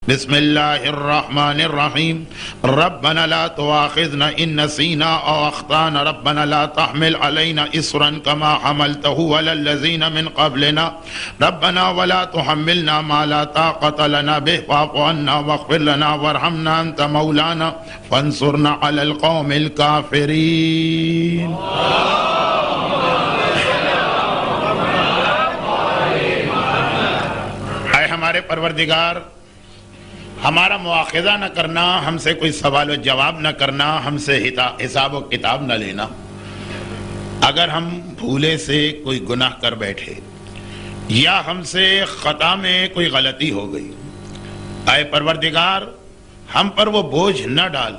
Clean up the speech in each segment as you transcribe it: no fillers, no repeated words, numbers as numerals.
بسم اللہ الرحمن الرحیم ربنا لا تواخذنا ان نسینا او اخطانا ربنا لا تحمل علینا اصرا کما حملته علی الذین من قبلنا ربنا ولا تحملنا ما لا طاقت لنا به واعف عنا واغفر لنا وارحمنا انت مولانا فانصرنا علی القوم الکافرین۔ اے ہمارے پروردگار، ہمارا مواخذہ نہ کرنا، ہم سے کوئی سوال و جواب نہ کرنا، ہم سے حساب و کتاب نہ لینا۔ اگر ہم بھولے سے کوئی گناہ کر بیٹھے یا ہم سے خطا میں کوئی غلطی ہو گئی، اے پروردگار ہم پر وہ بوجھ نہ ڈال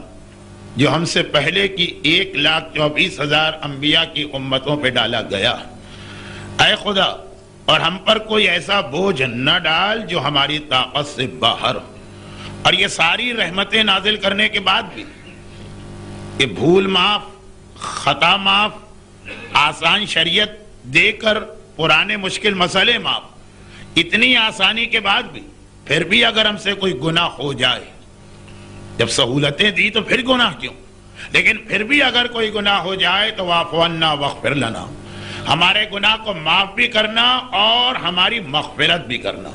جو ہم سے پہلے کی 1,24,000 انبیاء کی امتوں پہ ڈالا گیا۔ اے خدا، اور ہم پر کوئی ایسا بوجھ نہ ڈال جو ہماری طاقت سے باہر ہو۔ اور یہ ساری رحمتیں نازل کرنے کے بعد بھی کہ بھول معاف، خطا معاف، آسان شریعت دے کر پرانے مشکل مسئلے معاف، اتنی آسانی کے بعد بھی پھر بھی اگر ہم سے کوئی گناہ ہو جائے، جب سہولتیں دی تو پھر گناہ کیوں؟ لیکن پھر بھی اگر کوئی گناہ ہو جائے تو واعف عنا واغفر لنا، ہمارے گناہ کو معاف بھی کرنا اور ہماری مغفرت بھی کرنا۔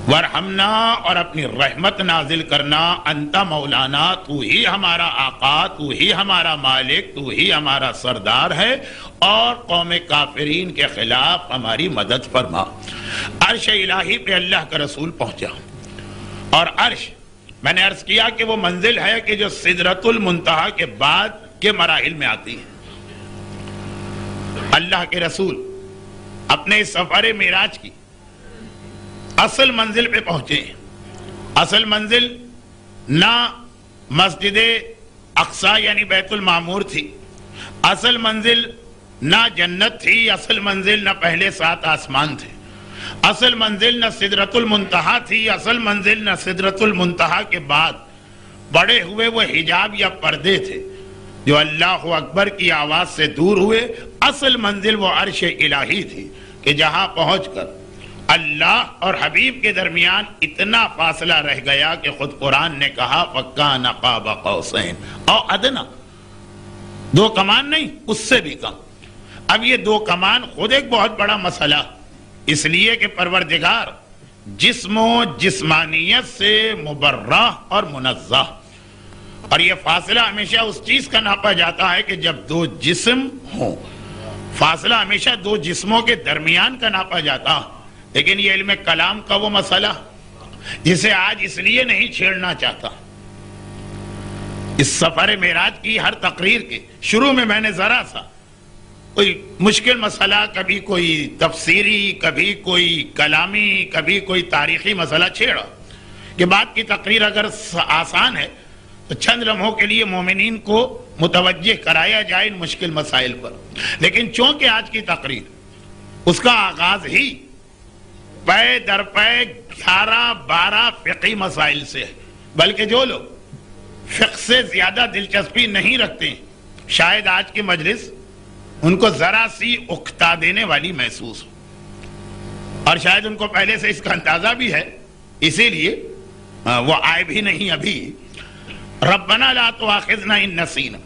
ورحمنا، اور اپنی رحمت نازل کرنا، انت مولانا، تو ہی ہمارا آقا، تو ہی ہمارا مالک، تو ہی ہمارا سردار ہے، اور قوم کافرین کے خلاف ہماری مدد فرما۔ عرش الہی پہ اللہ کا رسول پہنچا، اور عرش میں نے عرض کیا کہ وہ منزل ہے کہ جو سدرۃ المنتہا کے بعد کے مراحل میں آتی ہے۔ اللہ کے رسول اپنے سفر معراج کی اصل منزل پہ پہنچے۔ اصل منزل نہ مسجد اقصی یعنی بیت المعمور تھی، اصل منزل نہ جنت تھی، اصل منزل نہ پہلے 7 آسمان تھے، اصل منزل نہ سدرۃ المنتہا تھی، اصل منزل نہ سدرۃ المنتہا کے بعد بڑے ہوئے وہ حجاب یا پردے تھے جو اللہ اکبر کی آواز سے دور ہوئے۔ اصل منزل وہ عرش الہی تھی کہ جہاں پہنچ کر اللہ اور حبیب کے درمیان اتنا فاصلہ رہ گیا کہ خود قرآن نے کہا فَكَانَ قَابَ قَوْسَيْنِ او ادنا، 2 کمان نہیں، اس سے بھی کم۔ اب یہ 2 کمان خود ایک بہت بڑا مسئلہ، اس لیے کہ پروردگار جسم و جسمانیت سے مبرہ اور منزہ، اور یہ فاصلہ ہمیشہ اس چیز کا ناپا جاتا ہے کہ جب 2 جسم ہوں، فاصلہ ہمیشہ 2 جسموں کے درمیان کا ناپا جاتا ہے۔ لیکن یہ علم کلام کا وہ مسئلہ جسے آج اس لیے نہیں چھیڑنا چاہتا۔ اس سفر معراج کی ہر تقریر کے شروع میں نے ذرا سا کوئی مشکل مسئلہ، کبھی کوئی تفسیری، کبھی کوئی کلامی، کبھی کوئی تاریخی مسئلہ چھیڑا کہ بات کی تقریر اگر آسان ہے تو چند لمحوں کے لیے مومنین کو متوجہ کرایا جائے ان مشکل مسائل پر۔ لیکن چونکہ آج کی تقریر اس کا آغاز ہی پے در پے 11-12 فقہی مسائل سے ہے، بلکہ جو لوگ فقہ سے زیادہ دلچسپی نہیں رکھتے ہیں شاید آج کی مجلس ان کو ذرا سی اکتا دینے والی محسوس ہو، اور شاید ان کو پہلے سے اس کا اندازہ بھی ہے، اسی لیے وہ آئے بھی نہیں ابھی۔ ربنا لا تواخذنا ان نسینا،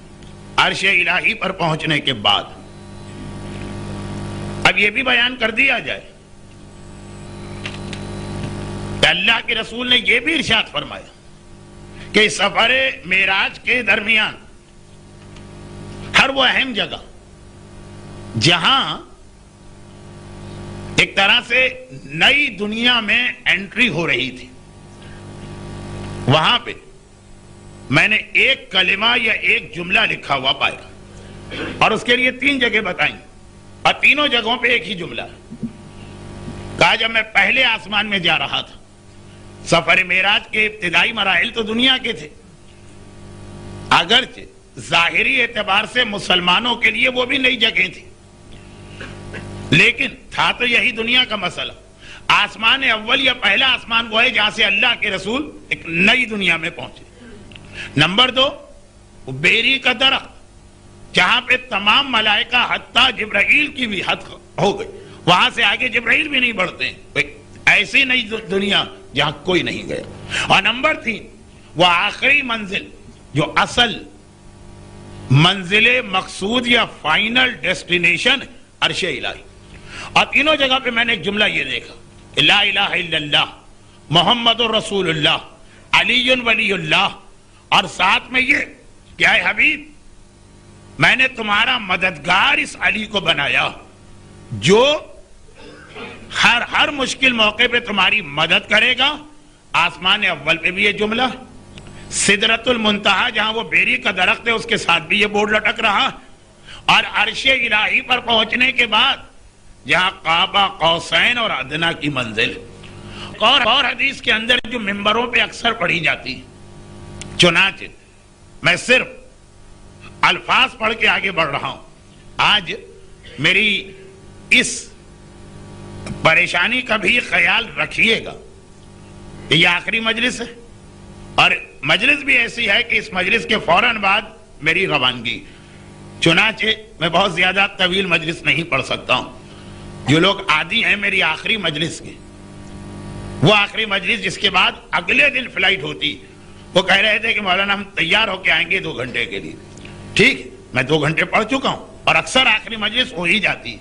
عرش الہی پر پہنچنے کے بعد اب یہ بھی بیان کر دیا جائے کہ اللہ کے رسول نے یہ بھی ارشاد فرمایا کہ سفر معراج کے درمیان ہر وہ اہم جگہ جہاں ایک طرح سے نئی دنیا میں انٹری ہو رہی تھی، وہاں پہ میں نے ایک کلمہ یا ایک جملہ لکھا ہوا پایا، اور اس کے لیے 3 جگہ بتائیں، اور تینوں جگہوں پہ ایک ہی جملہ کہا۔ جب میں پہلے آسمان میں جا رہا تھا، سفر معراج کے ابتدائی مراحل تو دنیا کے تھے، اگرچہ ظاہری اعتبار سے مسلمانوں کے لیے وہ بھی نئی جگہ تھی، لیکن تھا تو یہی دنیا کا مسئلہ۔ آسمان اول یا پہلا آسمان وہ ہے جہاں سے اللہ کے رسول ایک نئی دنیا میں پہنچے۔ نمبر 2، بیری کا درخت جہاں پہ تمام ملائکہ حتیٰ جبرائیل کی بھی حد ہو گئی، وہاں سے آگے جبرائیل بھی نہیں بڑھتے ہیں۔ ایسی نئی دنیا جہاں کوئی نہیں گیا. اور نمبر 3 وہ آخری منزل جو اصل منزل مقصود یا فائنل ڈیسٹینیشن عرش الہی. اور تینوں جگہ پہ میں نے ایک جملہ یہ دیکھا کہ لا الہ الا اللہ محمد الرسول اللہ علی ولی اللہ، اور ساتھ میں یہ کہ اے حبیب میں نے تمہارا مددگار اس علی کو بنایا جو ہر مشکل موقع پہ تمہاری مدد کرے گا. آسمان اول پہ بھی یہ جملہ، سدرۃ المنتہا جہاں وہ بیری کا درخت ہے اس کے ساتھ بھی یہ بورڈ لٹک رہا، اور عرش الہی پر پہنچنے کے بعد جہاں قاب قوسین اور ادنا کی منزل. اور حدیث کے اندر جو ممبروں پہ اکثر پڑھی جاتی، چنانچہ میں صرف الفاظ پڑھ کے آگے بڑھ رہا ہوں. آج میری اس پریشانی کا بھی خیال رکھیے گا، یہ آخری مجلس ہے اور مجلس بھی ایسی ہے کہ اس مجلس کے فوراً بعد میری روانگی، چنانچہ میں بہت زیادہ طویل مجلس نہیں پڑھ سکتا ہوں. جو لوگ عادی ہیں میری آخری مجلس کے، وہ آخری مجلس جس کے بعد اگلے دن فلائٹ ہوتی، وہ کہہ رہے تھے کہ مولانا ہم تیار ہو کے آئیں گے 2 گھنٹے کے لیے. ٹھیک، میں 2 گھنٹے پڑھ چکا ہوں اور اکثر آخری مجلس ہو ہی جاتی.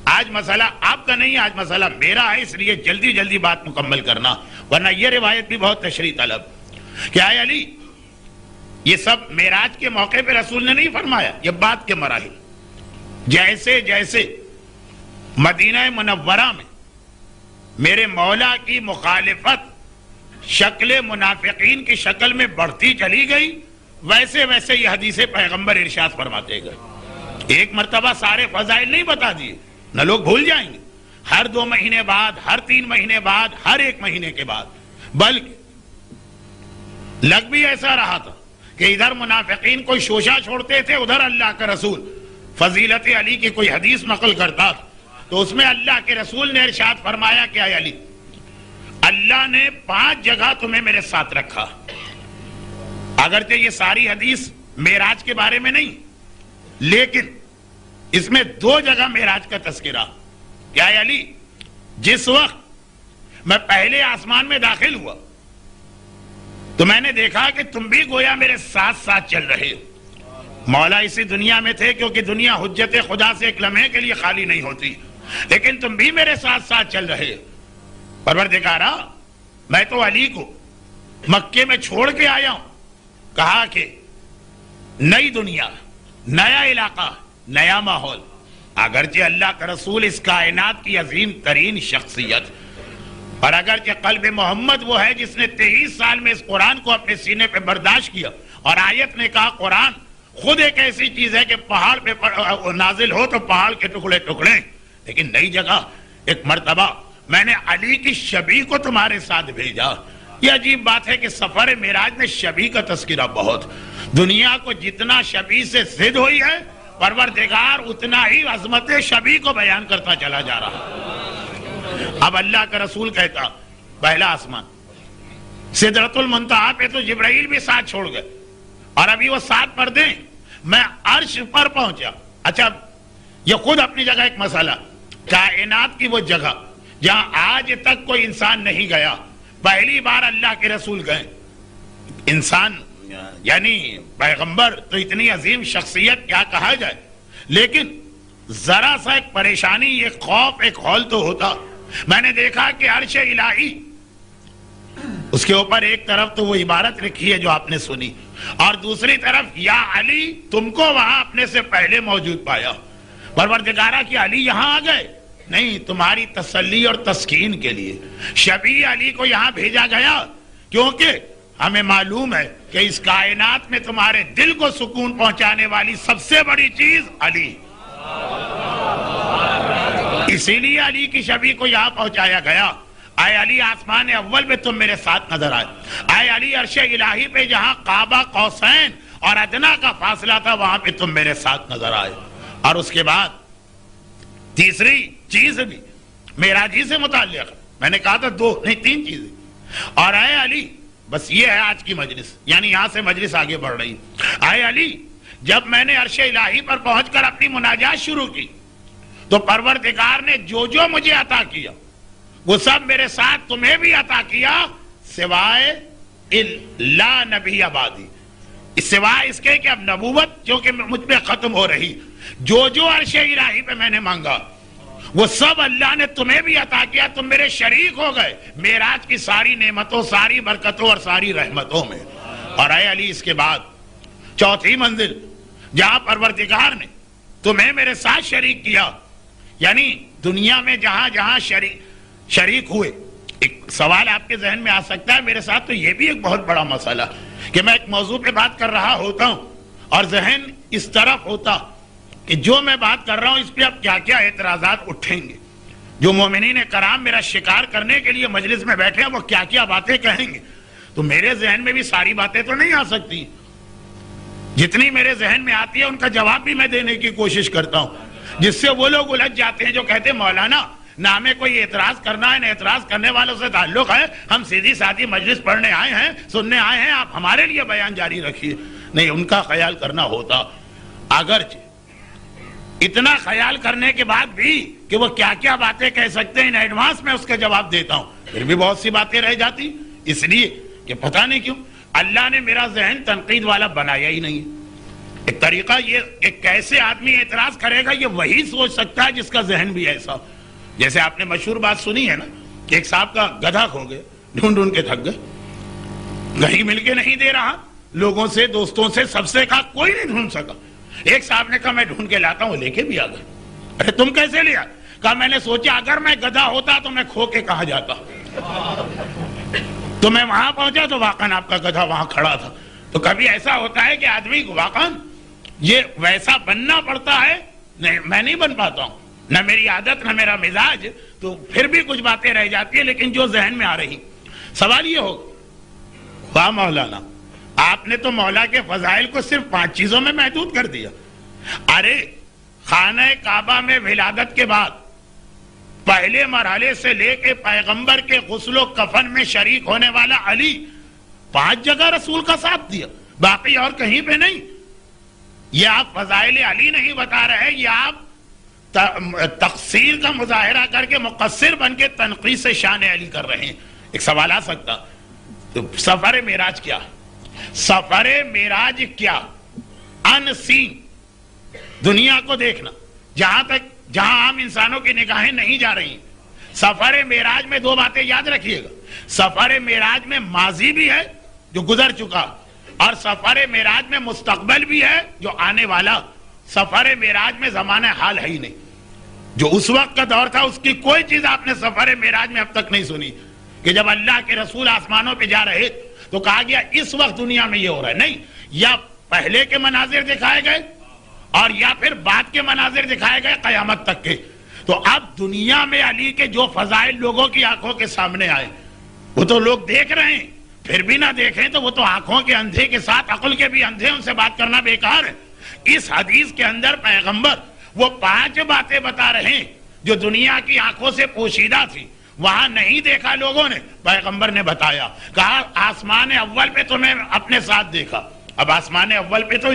آج مسئلہ آپ کا نہیں، آج مسئلہ میرا ہے، اس لیے جلدی جلدی بات مکمل کرنا، ورنہ یہ روایت بھی بہت تشریح طلب کہ اے علی یہ سب معراج کے موقع پہ رسول نے نہیں فرمایا، یہ بات کے مراحل. جیسے جیسے مدینہ منورہ میں میرے مولا کی مخالفت شکل منافقین کی شکل میں بڑھتی چلی گئی، ویسے ویسے یہ حدیث پیغمبر ارشاد فرماتے گئے. ایک مرتبہ سارے فضائل نہیں بتا دیے، نہ لوگ بھول جائیں گے. ہر 2 مہینے بعد، ہر 3 مہینے بعد، ہر 1 مہینے کے بعد، بلکہ لگ بھی ایسا رہا تھا کہ ادھر منافقین کوئی شوشہ چھوڑتے تھے، ادھر اللہ کا رسول فضیلت علی کی کوئی حدیث نقل کرتا تھا تو اس میں اللہ کے رسول نے ارشاد فرمایا کہ اے علی اللہ نے 5 جگہ تمہیں میرے ساتھ رکھا. اگرچہ یہ ساری حدیث معراج کے بارے میں نہیں، لیکن اس میں 2 جگہ معراج کا تذکرہ کہ اے علی جس وقت میں پہلے آسمان میں داخل ہوا تو میں نے دیکھا کہ تم بھی گویا میرے ساتھ ساتھ چل رہے ہو. مولا اسی دنیا میں تھے کیونکہ دنیا حجت خدا سے ایک لمحے کے لیے خالی نہیں ہوتی، لیکن تم بھی میرے ساتھ ساتھ چل رہے ہو. پروردگارا میں تو علی کو مکے میں چھوڑ کے آیا ہوں، کہا کہ نئی دنیا، نیا علاقہ، نیا ماحول. اگرچہ اللہ کا رسول اس کائنات کی عظیم ترین شخصیت، اور اگرچہ قلب محمد وہ ہے جس نے 23 سال میں اس قرآن کو اپنے سینے پہ برداشت کیا، اور آیت نے کہا قرآن خود ایک ایسی چیز ہے کہ پہاڑ پہ نازل ہو تو پہاڑ کے ٹکڑے ٹکڑے. لیکن نئی جگہ ایک مرتبہ میں نے علی کی شبیہ کو تمہارے ساتھ بھیجا. یہ عجیب بات ہے کہ سفر معراج میں شبیہ کا تذکرہ بہت، دنیا کو جتنا شبیہ سے ضد ہوئی ہے پروردگار اتنا ہی عظمت شبیہ کو بیان کرتا چلا جا رہا. اب اللہ کا رسول کہتا پہلا آسمان سدرۃ المنتہا پہ تو جبرائیل بھی ساتھ چھوڑ گئے، اور ابھی وہ 7 پردے میں عرش پر پہنچا. اچھا یہ خود اپنی جگہ ایک مسئلہ، کائنات کی وہ جگہ جہاں آج تک کوئی انسان نہیں گیا، پہلی بار اللہ کے رسول گئے. انسان یعنی پیغمبر تو اتنی عظیم شخصیت کیا کہا جائے، لیکن ذرا سا ایک پریشانی، ایک خوف، ایک ہول تو ہوتا. میں نے دیکھا کہ عرش الہی اس کے اوپر ایک طرف تو وہ عبارت لکھی ہے جو آپ نے سنی، اور دوسری طرف یا علی تم کو وہاں اپنے سے پہلے موجود پایا. پروردگارہ کہ علی یہاں آ گئے؟ نہیں، تمہاری تسلی اور تسکین کے لیے شبیہ علی کو یہاں بھیجا گیا، کیونکہ ہمیں معلوم ہے کہ اس کائنات میں تمہارے دل کو سکون پہنچانے والی سب سے بڑی چیز علی، اسی لیے علی کی شبیہ کو یہاں پہنچایا گیا. اے علی آسمان اول پہ تم میرے ساتھ نظر آئے. اے علی عرش الہی پہ جہاں قاب قوسین اور ادنا کا فاصلہ تھا وہاں پہ تم میرے ساتھ نظر آئے. اور اس کے بعد تیسری چیز بھی معراجی سے متعلق، میں نے کہا تھا 2 نہیں 3 چیزیں. اور اے علی بس یہ ہے آج کی مجلس، یعنی یہاں سے مجلس آگے بڑھ رہی. اے علی جب میں نے عرش الہی پر پہنچ کر اپنی مناجات شروع کی تو پروردگار نے جو مجھے عطا کیا وہ سب میرے ساتھ تمہیں بھی عطا کیا سوائے لا نبی آبادی، سوائے اس کے کہ اب نبوت جو کہ مجھ پہ ختم ہو رہی، جو عرش الہی پہ میں نے مانگا وہ سب اللہ نے تمہیں بھی عطا کیا، تم میرے شریک ہو گئے معراج کی ساری نعمتوں، ساری برکتوں اور ساری رحمتوں میں۔ اور اے علی اس کے بعد چوتھی منزل جہاں پروردگار نے تمہیں میرے ساتھ شریک کیا، یعنی دنیا میں جہاں جہاں شریک ہوئے۔ ایک سوال آپ کے ذہن میں آ سکتا ہے میرے ساتھ تو یہ بھی ایک بہت بڑا مسئلہ کہ میں ایک موضوع پہ بات کر رہا ہوتا ہوں اور ذہن اس طرف ہوتا کہ جو میں بات کر رہا ہوں اس پہ اب کیا کیا اعتراضات اٹھیں گے، جو مومنین کرام میرا شکار کرنے کے لیے مجلس میں بیٹھے ہیں وہ کیا کیا باتیں کہیں گے، تو میرے ذہن میں بھی ساری باتیں تو نہیں آ سکتی، جتنی میرے ذہن میں آتی ہے ان کا جواب بھی میں دینے کی کوشش کرتا ہوں، جس سے وہ لوگ الجھ جاتے ہیں جو کہتے ہیں مولانا نہ ہمیں کوئی اعتراض کرنا ہے نہ اعتراض کرنے والوں سے تعلق ہے، ہم سیدھی سادھی مجلس پڑھنے آئے ہیں، سننے آئے ہیں، آپ ہمارے لیے بیان جاری رکھیے۔ نہیں، ان کا خیال کرنا ہوتا، اگرچہ اتنا خیال کرنے کے بعد بھی کہ وہ کیا کیا باتیں کہہ سکتے ہیں ان ایڈوانس میں اس کا جواب دیتا ہوں، پھر بھی بہت سی باتیں رہ جاتی، اس لیے کہ پتہ نہیں کیوں اللہ نے میرا ذہن تنقید والا بنایا ہی نہیں۔ ایک طریقہ یہ کہ کیسے آدمی اعتراض کرے گا یہ وہی سوچ سکتا ہے جس کا ذہن بھی ایسا، جیسے آپ نے مشہور بات سنی ہے نا کہ ایک صاحب کا گدھا کھو گئے، ڈھونڈ ڈھونڈ کے تھک گئے، کہیں مل کے نہیں دے رہا، لوگوں سے دوستوں سے سب سے کہا کوئی نہیں ڈھونڈ سکا، ایک صاحب نے کہا میں ڈھونڈ کے لاتا ہوں، لے کے بھی آ گئے۔ ارے تم کیسے لیا؟ کہا میں نے سوچا اگر میں گدھا ہوتا تو میں کھو کے کہاں جاتا، تو میں وہاں پہنچا تو واقعاً آپ کا گدھا وہاں کھڑا تھا۔ تو کبھی ایسا ہوتا ہے کہ آدمی کو واقعاً یہ ویسا بننا پڑتا ہے، نہیں میں نہیں بن پاتا ہوں، نہ میری عادت نہ میرا مزاج، تو پھر بھی کچھ باتیں رہ جاتی ہیں لیکن جو ذہن میں آ رہی۔ سوال یہ ہوگا واہ مولانا آپ نے تو مولا کے فضائل کو صرف 5 چیزوں میں محدود کر دیا۔ ارے خانہ کعبہ میں ولادت کے بعد پہلے مرحلے سے لے کے پیغمبر کے غسل و کفن میں شریک ہونے والا علی 5 جگہ رسول کا ساتھ دیا، باقی اور کہیں پہ نہیں۔ یہ آپ فضائل علی نہیں بتا رہے، یہ آپ تقصیر کا مظاہرہ کر کے مقصر بن کے تنقید سے شان علی کر رہے ہیں۔ ایک سوال آ سکتا تو سفر معراج کیا؟ سفر معراج کیا؟ ان سین دنیا کو دیکھنا، جہاں عام انسانوں کی نگاہیں نہیں جا رہی۔ سفر معراج میں 2 باتیں یاد رکھیے گا، سفر معراج میں ماضی بھی ہے جو گزر چکا اور سفر معراج میں مستقبل بھی ہے جو آنے والا۔ سفر معراج میں زمانہ حال ہے ہی نہیں، جو اس وقت کا دور تھا اس کی کوئی چیز آپ نے سفر معراج میں اب تک نہیں سنی کہ جب اللہ کے رسول آسمانوں پہ جا رہے تو کہا گیا اس وقت دنیا میں یہ ہو رہا ہے، نہیں، یا پہلے کے مناظر دکھائے گئے اور یا پھر بعد کے مناظر دکھائے گئے قیامت تک کے۔ تو اب دنیا میں علی کے جو فضائل لوگوں کی آنکھوں کے سامنے آئے وہ تو لوگ دیکھ رہے ہیں، پھر بھی نہ دیکھیں تو وہ تو آنکھوں کے اندھے کے ساتھ عقل کے بھی اندھے، ان سے بات کرنا بیکار ہے۔ اس حدیث کے اندر پیغمبر وہ 5 باتیں بتا رہے ہیں جو دنیا کی آنکھوں سے پوشیدہ تھی، وہاں نہیں دیکھا لوگوں نے، پیغمبر نے بتایا، کہا آسمان اول پہ تو میں اپنے ساتھ دیکھا۔ اب آسمان اول پہ تو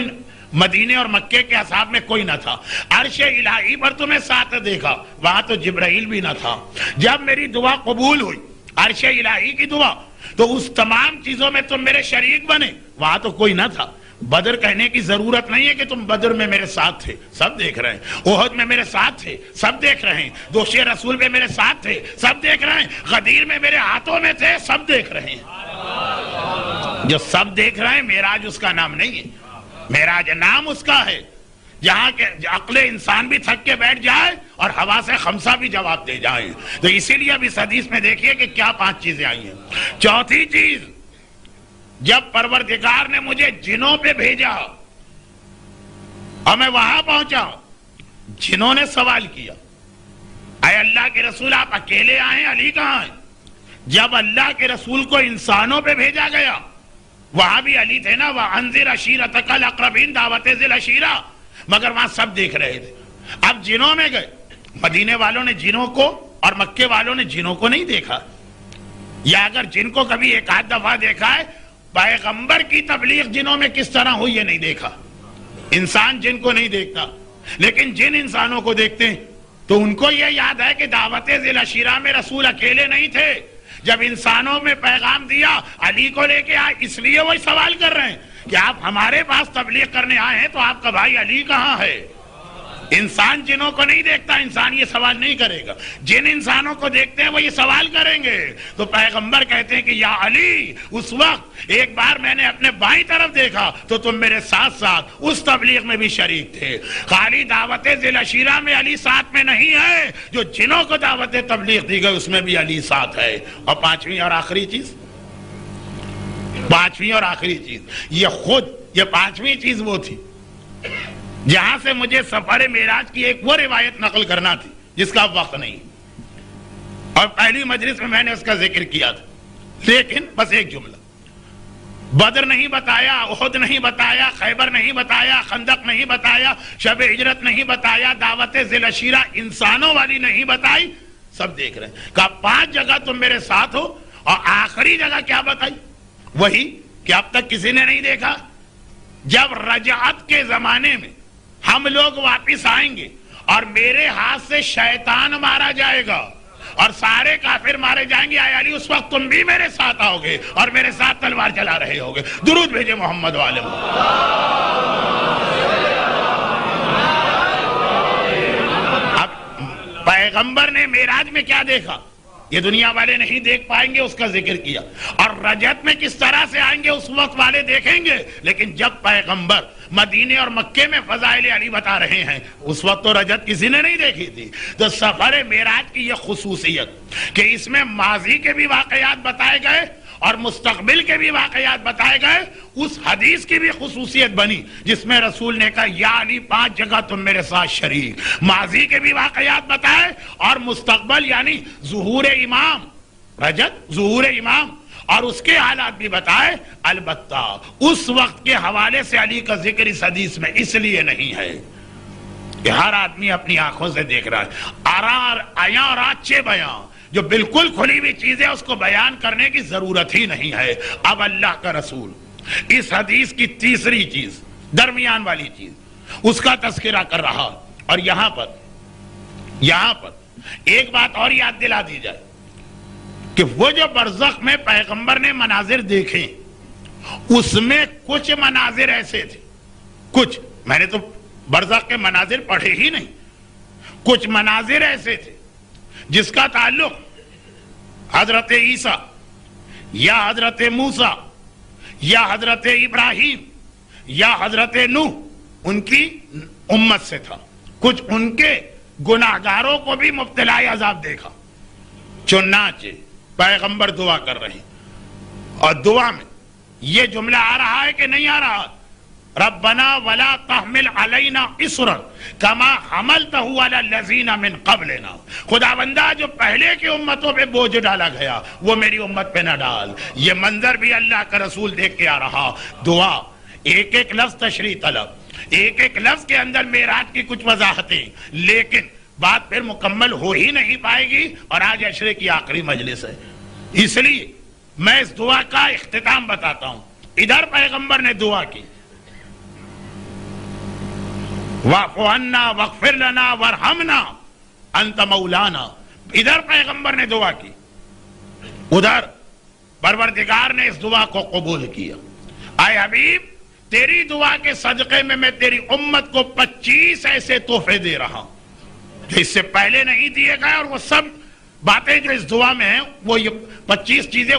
مدینے اور مکے کے اصحاب میں کوئی نہ تھا، عرش الہی پر تمہیں ساتھ دیکھا، وہاں تو جبرائیل بھی نہ تھا۔ جب میری دعا قبول ہوئی، عرش الہی کی دعا، تو اس تمام چیزوں میں تم میرے شریک بنے، وہاں تو کوئی نہ تھا۔ بدر کہنے کی ضرورت نہیں ہے کہ تم بدر میں میرے ساتھ تھے، سب دیکھ رہے ہیں، احد میں میرے ساتھ تھے، سب دیکھ رہے ہیں، دوش رسول میں میرے ساتھ تھے، سب دیکھ رہے ہیں، غدیر میں میرے ہاتھوں میں تھے، سب دیکھ رہے ہیں۔ جو سب دیکھ رہے ہیں معراج اس کا نام نہیں ہے، معراج نام اس کا ہے جہاں کہ عقل انسان بھی تھک کے بیٹھ جائے اور حواس خمسہ بھی جواب دے جائے۔ تو اسی لیے اب اس حدیث میں دیکھیے کہ کیا 5 چیزیں آئی ہیں۔ چوتھی چیز، جب پروردگار نے مجھے جنوں پہ بھیجا اور میں وہاں پہنچا، جنوں نے سوال کیا اے اللہ کے رسول آپ اکیلے آئے ہیں، علی کہاں ہیں؟ جب اللہ کے رسول کو انسانوں پہ بھیجا گیا وہاں بھی علی تھے نا، وَأَنذِرْ عَشِيرَتَكَ الْأَقْرَبِينَ، دعوت ذی العشیرہ، مگر وہاں سب دیکھ رہے تھے۔ اب جنوں میں گئے، مدینے والوں نے جنوں کو اور مکے والوں نے جنوں کو نہیں دیکھا، یا اگر جن کو کبھی ایک آدھ دفعہ دیکھا ہے، پیغمبر کی تبلیغ جنوں میں کس طرح ہوئی یہ نہیں دیکھا۔ انسان جن کو نہیں دیکھتا، لیکن جن انسانوں کو دیکھتے ہیں۔ تو ان کو یہ یاد ہے کہ دعوت ذی العشیرہ میں رسول اکیلے نہیں تھے. جب انسانوں میں پیغام دیا علی کو لے کے آئے، اس لیے وہی سوال کر رہے ہیں کہ آپ ہمارے پاس تبلیغ کرنے آئے ہیں تو آپ کا بھائی علی کہاں ہے؟ انسان جنوں کو نہیں دیکھتا، انسان یہ سوال نہیں کرے گا. جن انسانوں کو دیکھتے ہیں وہ یہ سوال کریں گے. تو پیغمبر کہتے ہیں کہ یا علی، اس وقت ایک بار میں نے اپنے بائیں طرف دیکھا تو تم میرے ساتھ ساتھ اس تبلیغ میں بھی شریک تھے. خالی دعوت ذی العشیرہ میں علی ساتھ میں نہیں ہے، جو جنوں کو دعوت تبلیغ دی گئی اس میں بھی علی ساتھ ہے. اور پانچویں اور آخری چیز، یہ پانچویں چیز وہ تھی جہاں سے مجھے سفر معراج کی ایک وہ روایت نقل کرنا تھی جس کا وقت نہیں، اور پہلی مجلس میں میں نے اس کا ذکر کیا تھا. لیکن بس ایک جملہ، بدر نہیں بتایا، احد نہیں بتایا، خیبر نہیں بتایا، خندق نہیں بتایا، شب ہجرت نہیں بتایا، دعوت ذی العشیرہ انسانوں والی نہیں بتائی. سب دیکھ رہے ہیں. کہا 5 جگہ تم میرے ساتھ ہو، اور آخری جگہ کیا بتائی؟ وہی کہ اب تک کسی نے نہیں دیکھا. جب رجعت کے زمانے میں ہم لوگ واپس آئیں گے اور میرے ہاتھ سے شیطان مارا جائے گا اور سارے کافر مارے جائیں گے، آیا علی اس وقت تم بھی میرے ساتھ آؤ گے اور میرے ساتھ تلوار چلا رہے ہوگے. درود بھیجے محمد والے. اب پیغمبر نے معراج میں کیا دیکھا یہ دنیا والے نہیں دیکھ پائیں گے، اس کا ذکر کیا. اور رجعت میں کس طرح سے آئیں گے اس وقت والے دیکھیں گے. لیکن جب پیغمبر مدینے اور مکے میں فضائل علی بتا رہے ہیں اس وقت تو رجعت کسی نے نہیں دیکھی تھی. تو سفر معراج کی یہ خصوصیت کہ اس میں ماضی کے بھی واقعات بتائے گئے اور مستقبل کے بھی واقعات بتائے گئے. اس حدیث کی بھی خصوصیت بنی جس میں رسول نے کہا یا علی 5 جگہ تم میرے ساتھ شریک. ماضی کے بھی واقعات بتائے اور مستقبل یعنی ظہور امام، رجعت ظہور امام، اور اس کے حالات بھی بتائے. البتہ اس وقت کے حوالے سے علی کا ذکر اس حدیث میں اس لیے نہیں ہے کہ ہر آدمی اپنی آنکھوں سے دیکھ رہا ہے. آیا اور آچے بیان جو بالکل کھلی ہوئی چیز ہے اس کو بیان کرنے کی ضرورت ہی نہیں ہے. اب اللہ کا رسول اس حدیث کی تیسری چیز، درمیان والی چیز، اس کا تذکرہ کر رہا. اور یہاں پر ایک بات اور یاد دلا دی جائے کہ وہ جو برزخ میں پیغمبر نے مناظر دیکھے اس میں کچھ مناظر ایسے تھے، کچھ میں نے تو برزخ کے مناظر پڑھے ہی نہیں، کچھ مناظر ایسے تھے جس کا تعلق حضرت عیسیٰ یا حضرت موسیٰ یا حضرت ابراہیم یا حضرت نوح ان کی امت سے تھا. کچھ ان کے گناہگاروں کو بھی مبتلا عذاب دیکھا. چنانچہ پیغمبر دعا کر رہے ہیں اور دعا میں یہ جملہ آ رہا ہے کہ نہیں آ رہا؟ ربنا ولا تحمل علینا اصرا کما حملته علی الذین من قبلنا. خدا بندہ جو پہلے کی امتوں پہ بوجھ ڈالا گیا وہ میری امت پہ نہ ڈال. یہ منظر بھی اللہ کا رسول دیکھ کے آ رہا. دعا ایک ایک لفظ تشریح طلب، ایک ایک لفظ کے اندر معراج کی کچھ وضاحتیں، لیکن بات پھر مکمل ہو ہی نہیں پائے گی. اور آج عشرے کی آخری مجلس ہے، اس لیے میں اس دعا کا اختتام بتاتا ہوں. ادھر پیغمبر نے دعا کی واعف عنا واغفر لنا وارحمنا انت مولانا. ادھر پیغمبر نے دعا کی، ادھر پروردگار نے اس دعا کو قبول کیا. اے حبیب تیری دعا کے صدقے میں تیری امت کو 25 ایسے تحفے دے رہا ہوں جو اس سے پہلے نہیں دیے گئے. اور وہ سب باتیں جو اس دعا میں ہیں وہ یہ 25 چیزیں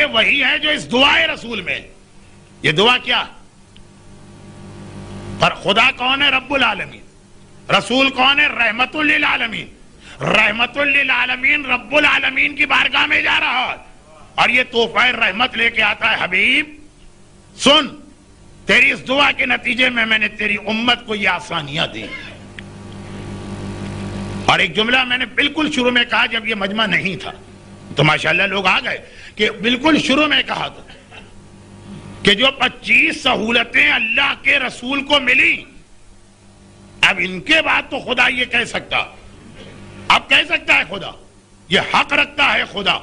وہی ہیں جو اس دعا رسول میں. یہ دعا کیا؟ پر خدا کون ہے؟ رب العالمین. رسول کون ہے؟ رحمت للعالمین. رحمت للعالمین رب العالمین کی بارگاہ میں جا رہا ہے اور یہ تحفہ رحمت لے کے آتا ہے. حبیب سن، تیری اس دعا کے نتیجے میں نے تیری امت کو یہ آسانیاں دی. اور ایک جملہ میں نے بالکل شروع میں کہا جب یہ مجمع نہیں تھا تو ماشاءاللہ لوگ آ گئے کہ بالکل شروع میں کہا تھا کہ جو 25 سہولتیں اللہ کے رسول کو ملی، اب ان کے بعد تو خدا یہ کہہ سکتا، اب کہہ سکتا ہے خدا، یہ حق رکھتا ہے خدا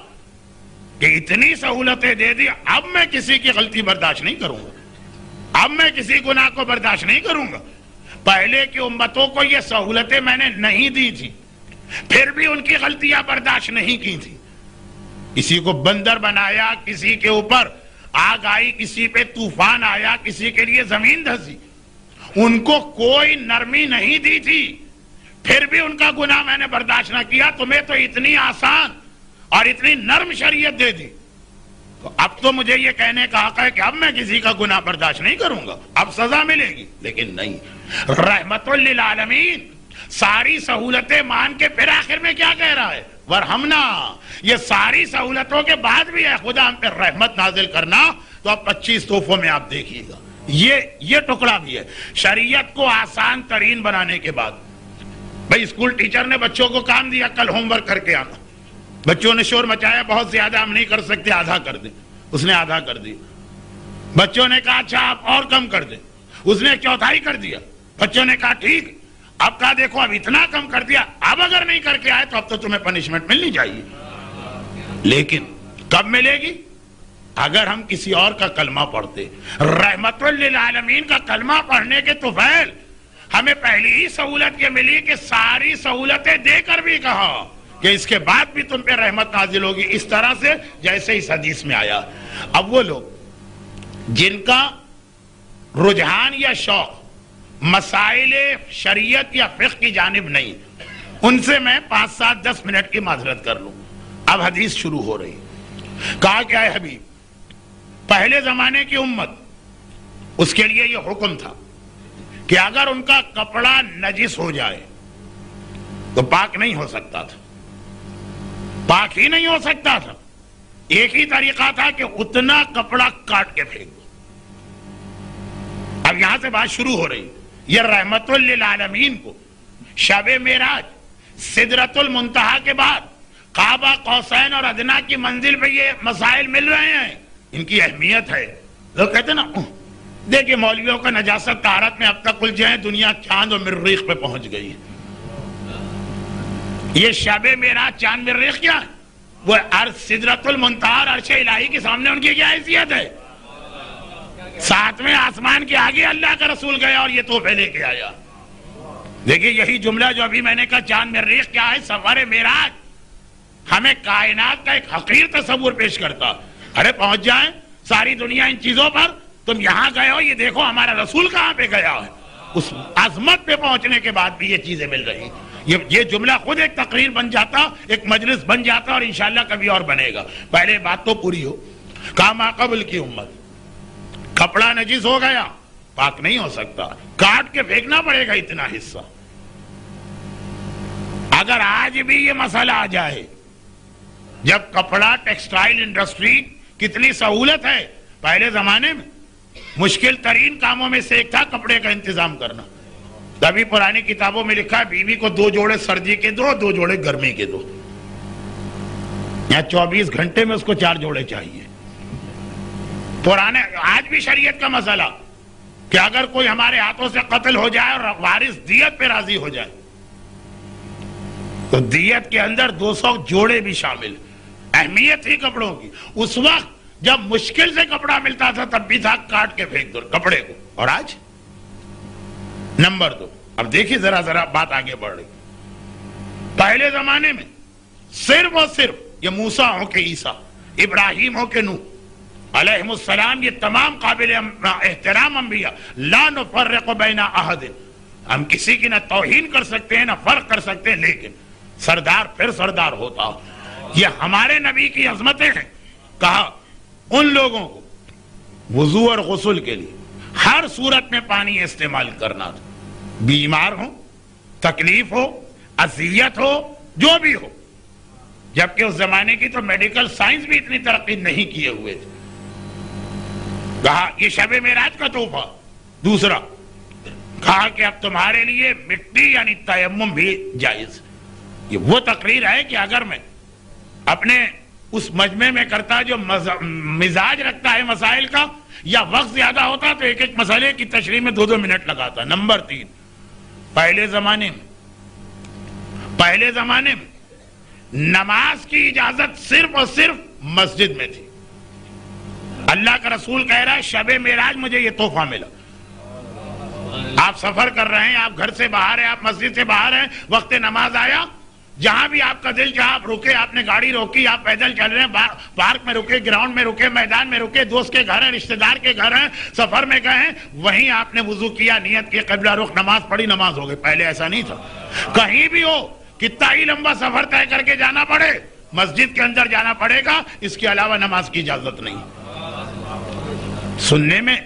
کہ اتنی سہولتیں دے دی، اب میں کسی کی غلطی برداشت نہیں کروں گا، اب میں کسی گناہ کو برداشت نہیں کروں گا. پہلے کی امتوں کو یہ سہولتیں میں نے نہیں دی تھی، پھر بھی ان کی غلطیاں برداشت نہیں کی تھی. کسی کو بندر بنایا، کسی کے اوپر آگ آئی، کسی پہ طوفان آیا، کسی کے لیے زمین دھسی. ان کو کوئی نرمی نہیں دی تھی، پھر بھی ان کا گناہ میں نے برداشت نہ کیا. تمہیں تو اتنی آسان اور اتنی نرم شریعت دے دی، تو اب تو مجھے یہ کہنے کا حق ہے کہ اب میں کسی کا گناہ برداشت نہیں کروں گا، اب سزا ملے گی. لیکن نہیں، رحمت للعالمین ساری سہولتیں مان کے پھر آخر میں کیا کہہ رہا ہے؟ ورحمنا، یہ ساری سہولتوں کے بعد بھی ہے خدا ہم پہ رحمت نازل کرنا. تو اب 25 تحفوں میں آپ دیکھیے گا یہ ٹکڑا بھی ہے. شریعت کو آسان ترین بنانے کے بعد، بھئی اسکول ٹیچر نے بچوں کو کام دیا کل ہوم ورک کر کے آنا. بچوں نے شور مچایا، بہت زیادہ ہم نہیں کر سکتے، آدھا کر دیں. اس نے آدھا کر دیا. بچوں نے کہا اچھا آپ اور کم کر دیں. اس نے 1/4 کر دیا. بچوں نے کہا ٹھیک. اب کہا دیکھو اب اتنا کم کر دیا، اب اگر نہیں کر کے آئے تو اب تو تمہیں پنشمنٹ ملنی چاہیے. لیکن کب ملے گی؟ اگر ہم کسی اور کا کلمہ پڑھتے. رحمت للعالمین کا کلمہ پڑھنے کے طفیل ہمیں پہلی ہی سہولت یہ ملی کہ ساری سہولتیں دے کر بھی کہا کہ اس کے بعد بھی تم پہ رحمت نازل ہوگی، اس طرح سے جیسے اس حدیث میں آیا. اب وہ لوگ جن کا رجحان یا شوق مسائل شریعت یا فقہ کی جانب نہیں، ان سے میں 5, 7, 10 منٹ کی معذرت کر لوں. اب حدیث شروع ہو رہی. کہا کیا ہے حبیب؟ پہلے زمانے کی امت، اس کے لیے یہ حکم تھا کہ اگر ان کا کپڑا نجس ہو جائے تو پاک نہیں ہو سکتا تھا، پاک ہی نہیں ہو سکتا تھا. ایک ہی طریقہ تھا کہ اتنا کپڑا کاٹ کے پھینک دو. اب یہاں سے بات شروع ہو رہی. یہ رحمت للعالمین کو شب معراج سدرۃ المنتہا کے بعد قاب قوسین اور ادنا کی منزل پہ یہ مسائل مل رہے ہیں. ان کی اہمیت ہے. لوگ کہتے ہیں نا دیکھیں مولویوں کا نجاست طہارت میں اب تک الجھے ہیں، دنیا چاند و مریخ پہ پہنچ گئی ہے. یہ شب معراج چاند مریخ کیا ہے؟ وہ سدرۃ المنتہا اور عرش الہی کے سامنے ان کی کیا حیثیت ہے؟ 7ویں آسمان کے آگے اللہ کا رسول گیا اور یہ تحفے لے کے آیا. دیکھیے یہی جملہ جو ابھی میں نے کہا چاند مریخ کیا ہے، سفر معراج ہمیں کائنات کا ایک حقیر تصور پیش کرتا. ارے پہنچ جائیں ساری دنیا ان چیزوں پر، تم یہاں گئے ہو، یہ دیکھو ہمارا رسول کہاں پہ گیا ہے. اس عظمت پہ پہنچنے کے بعد بھی یہ چیزیں مل رہی. یہ جملہ خود ایک تقریر بن جاتا، ایک مجلس بن جاتا، اور انشاءاللہ کبھی اور بنے گا. پہلے بات تو پوری ہو. کہا ما قبل کی امت کپڑا نجس ہو گیا، پاک نہیں ہو سکتا، کاٹ کے پھینکنا پڑے گا اتنا حصہ. اگر آج بھی یہ مسئلہ آ جائے، جب کپڑا ٹیکسٹائل انڈسٹری کتنی سہولت ہے. پہلے زمانے میں مشکل ترین کاموں میں سے ایک تھا کپڑے کا انتظام کرنا. تبھی پرانی کتابوں میں لکھا ہے بیوی کو 2 جوڑے سردی کے دو، 2 جوڑے گرمی کے دو. یہاں 24 گھنٹے میں اس کو 4 جوڑے چاہیے. پرانے آج بھی شریعت کا مسئلہ کہ اگر کوئی ہمارے ہاتھوں سے قتل ہو جائے اور وارث دیت پہ راضی ہو جائے تو دیت کے اندر 200 جوڑے بھی شامل. اہمیت تھی کپڑوں کی. اس وقت جب مشکل سے کپڑا ملتا تھا تب بھی تھا کاٹ کے پھینک دو کپڑے کو. اور آج نمبر 2. اب دیکھیے ذرا بات آگے بڑھ رہی. پہلے زمانے میں صرف اور صرف یہ موسیٰ ہو کہ عیسیٰ، ابراہیم ہو کہ نوح علیہم السلام، یہ تمام قابل احترام انبیاء، لا نفرق بین احد، ہم کسی کی نہ توہین کر سکتے ہیں نہ فرق کر سکتے ہیں، لیکن سردار پھر سردار ہوتا. یہ ہمارے نبی کی عظمتیں ہیں. کہا ان لوگوں کو وضو اور غسل کے لیے ہر صورت میں پانی استعمال کرنا تھا، بیمار ہو، تکلیف ہو، اذیت ہو، جو بھی ہو. جبکہ اس زمانے کی تو میڈیکل سائنس بھی اتنی ترقی نہیں کیے ہوئے تھے. کہا یہ شب معراج کا تحفہ. دوسرا کہا کہ اب تمہارے لیے مٹی یعنی تیمم بھی جائز. یہ وہ تقریر ہے کہ اگر میں اپنے اس مجمع میں کرتا جو مزاج رکھتا ہے مسائل کا، یا وقت زیادہ ہوتا تو ایک مسئلے کی تشریح میں 2 منٹ لگاتا. نمبر 3، پہلے زمانے میں نماز کی اجازت صرف اور صرف مسجد میں تھی. اللہ کا رسول کہہ رہا ہے شب معراج مجھے یہ تحفہ ملا. آپ سفر کر رہے ہیں, آپ گھر سے باہر ہیں, آپ مسجد سے باہر ہیں, وقت نماز آیا, جہاں بھی آپ کا دل چاہا آپ رکے, آپ نے گاڑی روکی, آپ پیدل چل رہے ہیں, پارک میں رکے, گراؤنڈ میں رکے, میدان میں رکے, دوست کے گھر ہیں, رشتہ دار کے گھر ہیں, سفر میں گئے ہیں, وہیں آپ نے وضو کیا, نیت کی, قبلہ رخ, نماز پڑھی, نماز ہو گئی. پہلے ایسا نہیں تھا. کہیں بھی ہو, کتنا ہی لمبا سفر طے کر کے جانا پڑے, مسجد کے اندر جانا پڑے گا, اس کے علاوہ نماز کی اجازت نہیں. سننے میں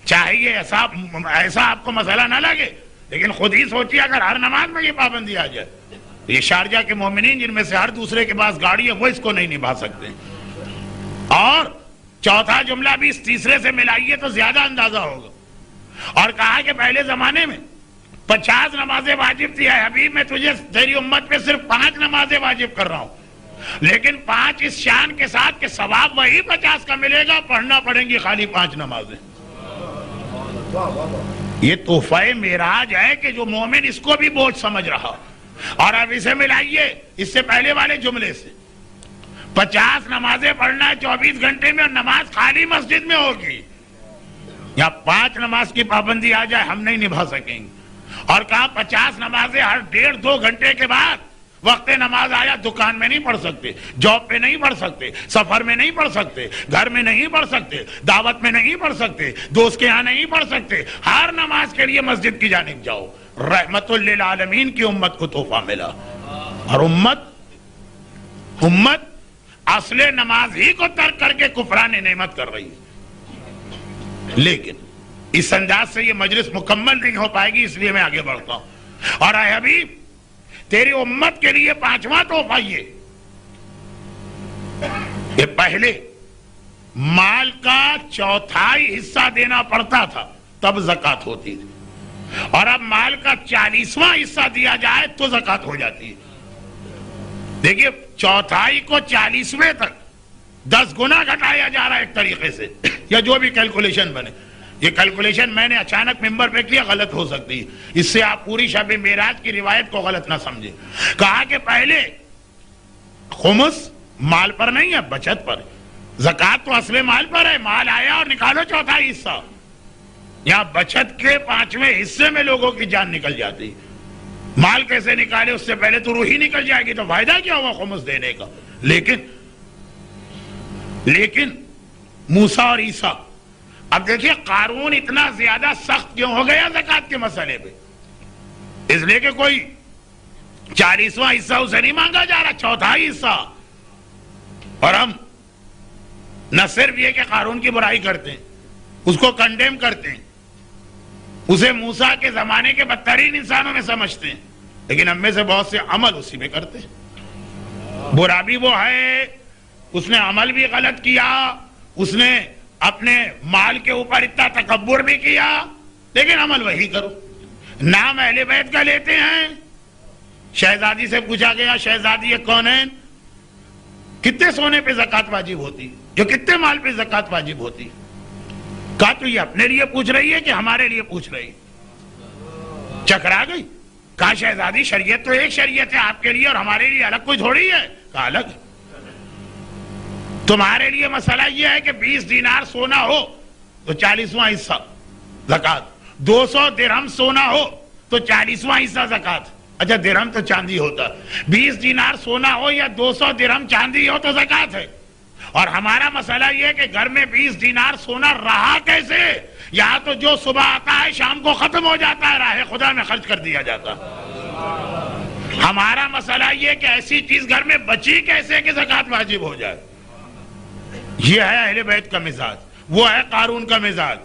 چاہیے ایسا آپ کو مسئلہ نہ لگے, لیکن خود ہی سوچیے اگر ہر نماز میں یہ پابندی آ جائے. یہ شارجہ کے مومنین جن میں سے ہر دوسرے کے پاس گاڑی ہے, وہ اس کو نہیں نبھا سکتے. اور چوتھا جملہ بھی اس تیسرے سے ملائیے تو زیادہ اندازہ ہوگا. اور کہا کہ پہلے زمانے میں 50 نمازیں واجب تھی, ہے حبیب میں تجھے تیری امت پہ صرف 5 نمازیں واجب کر رہا ہوں, لیکن 5 اس شان کے ساتھ کہ ثواب وہی 50 کا ملے گا, پڑھنا پڑیں گی خالی 5 نمازیں. یہ تحفہ معراج ہے کہ جو مومن اس کو بھی بوجھ سمجھ رہا. اور اب اسے ملائیے اس سے پہلے والے جملے سے, 50 نمازیں پڑھنا ہے 24 گھنٹے میں, اور نماز خالی مسجد میں ہوگی. یا 5 نماز کی پابندی آ جائے ہم نہیں نبھا سکیں گے. اور کہا 50 نمازیں ہر 1.5-2 گھنٹے کے بعد. وقت نماز آیا, دکان میں نہیں پڑھ سکتے, جاب پہ نہیں پڑھ سکتے, سفر میں نہیں پڑھ سکتے, گھر میں نہیں پڑھ سکتے, دعوت میں نہیں پڑھ سکتے, دوست کے ہاں نہیں پڑھ سکتے, ہر نماز کے لیے مسجد کی جانب جاؤ. رحمت للعالمین کی امت کو تحفہ ملا. اور امت اصل نماز ہی کو ترک کر کے کفران نعمت کر رہی ہے. لیکن اس انداز سے یہ مجلس مکمل نہیں ہو پائے گی, اس لیے میں آگے بڑھتا ہوں. اور اے حبیب, تیری امت کے لیے 5واں تحفہ یہ پہلے مال کا 1/4 حصہ دینا پڑتا تھا تب زکوٰۃ ہوتی تھی, اور اب مال کا 40واں حصہ دیا جائے تو زکوٰۃ ہو جاتی ہے. دیکھیے 1/4 کو 40ویں تک 10 گنا گھٹایا جا رہا ہے ایک طریقے سے, یا جو بھی کیلکولیشن بنے. یہ کیلکولیشن میں نے اچانک ممبر پہ کیا, غلط ہو سکتی ہے, اس سے آپ پوری شب معراج کی روایت کو غلط نہ سمجھیں. کہا کہ پہلے خمس مال پر نہیں ہے, بچت پر. زکوٰۃ تو اصل مال پر ہے, مال آیا اور نکالو 1/4 حصہ. یہاں بچت کے 5ویں حصے میں لوگوں کی جان نکل جاتی. مال کیسے نکالے, اس سے پہلے تو روح ہی نکل جائے گی, تو فائدہ کیا ہوا خمس دینے کا. لیکن موسیٰ اور عیسیٰ, اب دیکھیے قارون اتنا زیادہ سخت کیوں ہو گیا زکوٰۃ کے مسئلے پہ, اس لیے کہ کوئی 40واں حصہ اسے نہیں مانگا جا رہا, 1/4 حصہ. اور ہم نہ صرف یہ کہ قارون کی برائی کرتے ہیں, اس کو کنڈیم کرتے ہیں, اسے موسیٰ کے زمانے کے بدترین انسانوں میں سمجھتے ہیں, لیکن ہم میں سے بہت سے عمل اسی میں کرتے ہیں. برا بھی وہ ہے, اس نے عمل بھی غلط کیا, اس نے اپنے مال کے اوپر اتنا تکبر بھی کیا, لیکن عمل وہی کرو. نام اہل بیت کا لیتے ہیں. شہزادی سے پوچھا گیا, شہزادی کون ہیں, کتنے سونے پہ زکوٰۃ واجب ہوتی, جو کتنے مال پہ زکوٰۃ واجب ہوتی. کہا تو یہ اپنے لیے پوچھ رہی ہے کہ ہمارے لیے پوچھ رہی ہے. چکرا گئی. کہا شہزادی شریعت تو ایک شریعت ہے, آپ کے لیے اور ہمارے لیے الگ کوئی تھوڑی ہے. کہا الگ. تمہارے لیے مسئلہ یہ ہے کہ 20 دینار سونا ہو تو 40واں حصہ زکوٰۃ, 200 درہم سونا ہو تو 40واں حصہ زکوٰۃ. اچھا درہم تو چاندی ہوتا, 20 دینار سونا ہو یا 200 درہم چاندی ہو تو زکوٰۃ ہے. اور ہمارا مسئلہ یہ ہے کہ گھر میں 20 دینار سونا رہا کیسے, یہاں تو جو صبح آتا ہے شام کو ختم ہو جاتا ہے, راہ خدا میں خرچ کر دیا جاتا. ہمارا مسئلہ یہ کہ ایسی چیز گھر میں بچی کیسے کہ زکوٰۃ واجب ہو جائے. یہ ہے اہل بیت کا مزاج, وہ ہے قارون کا مزاج.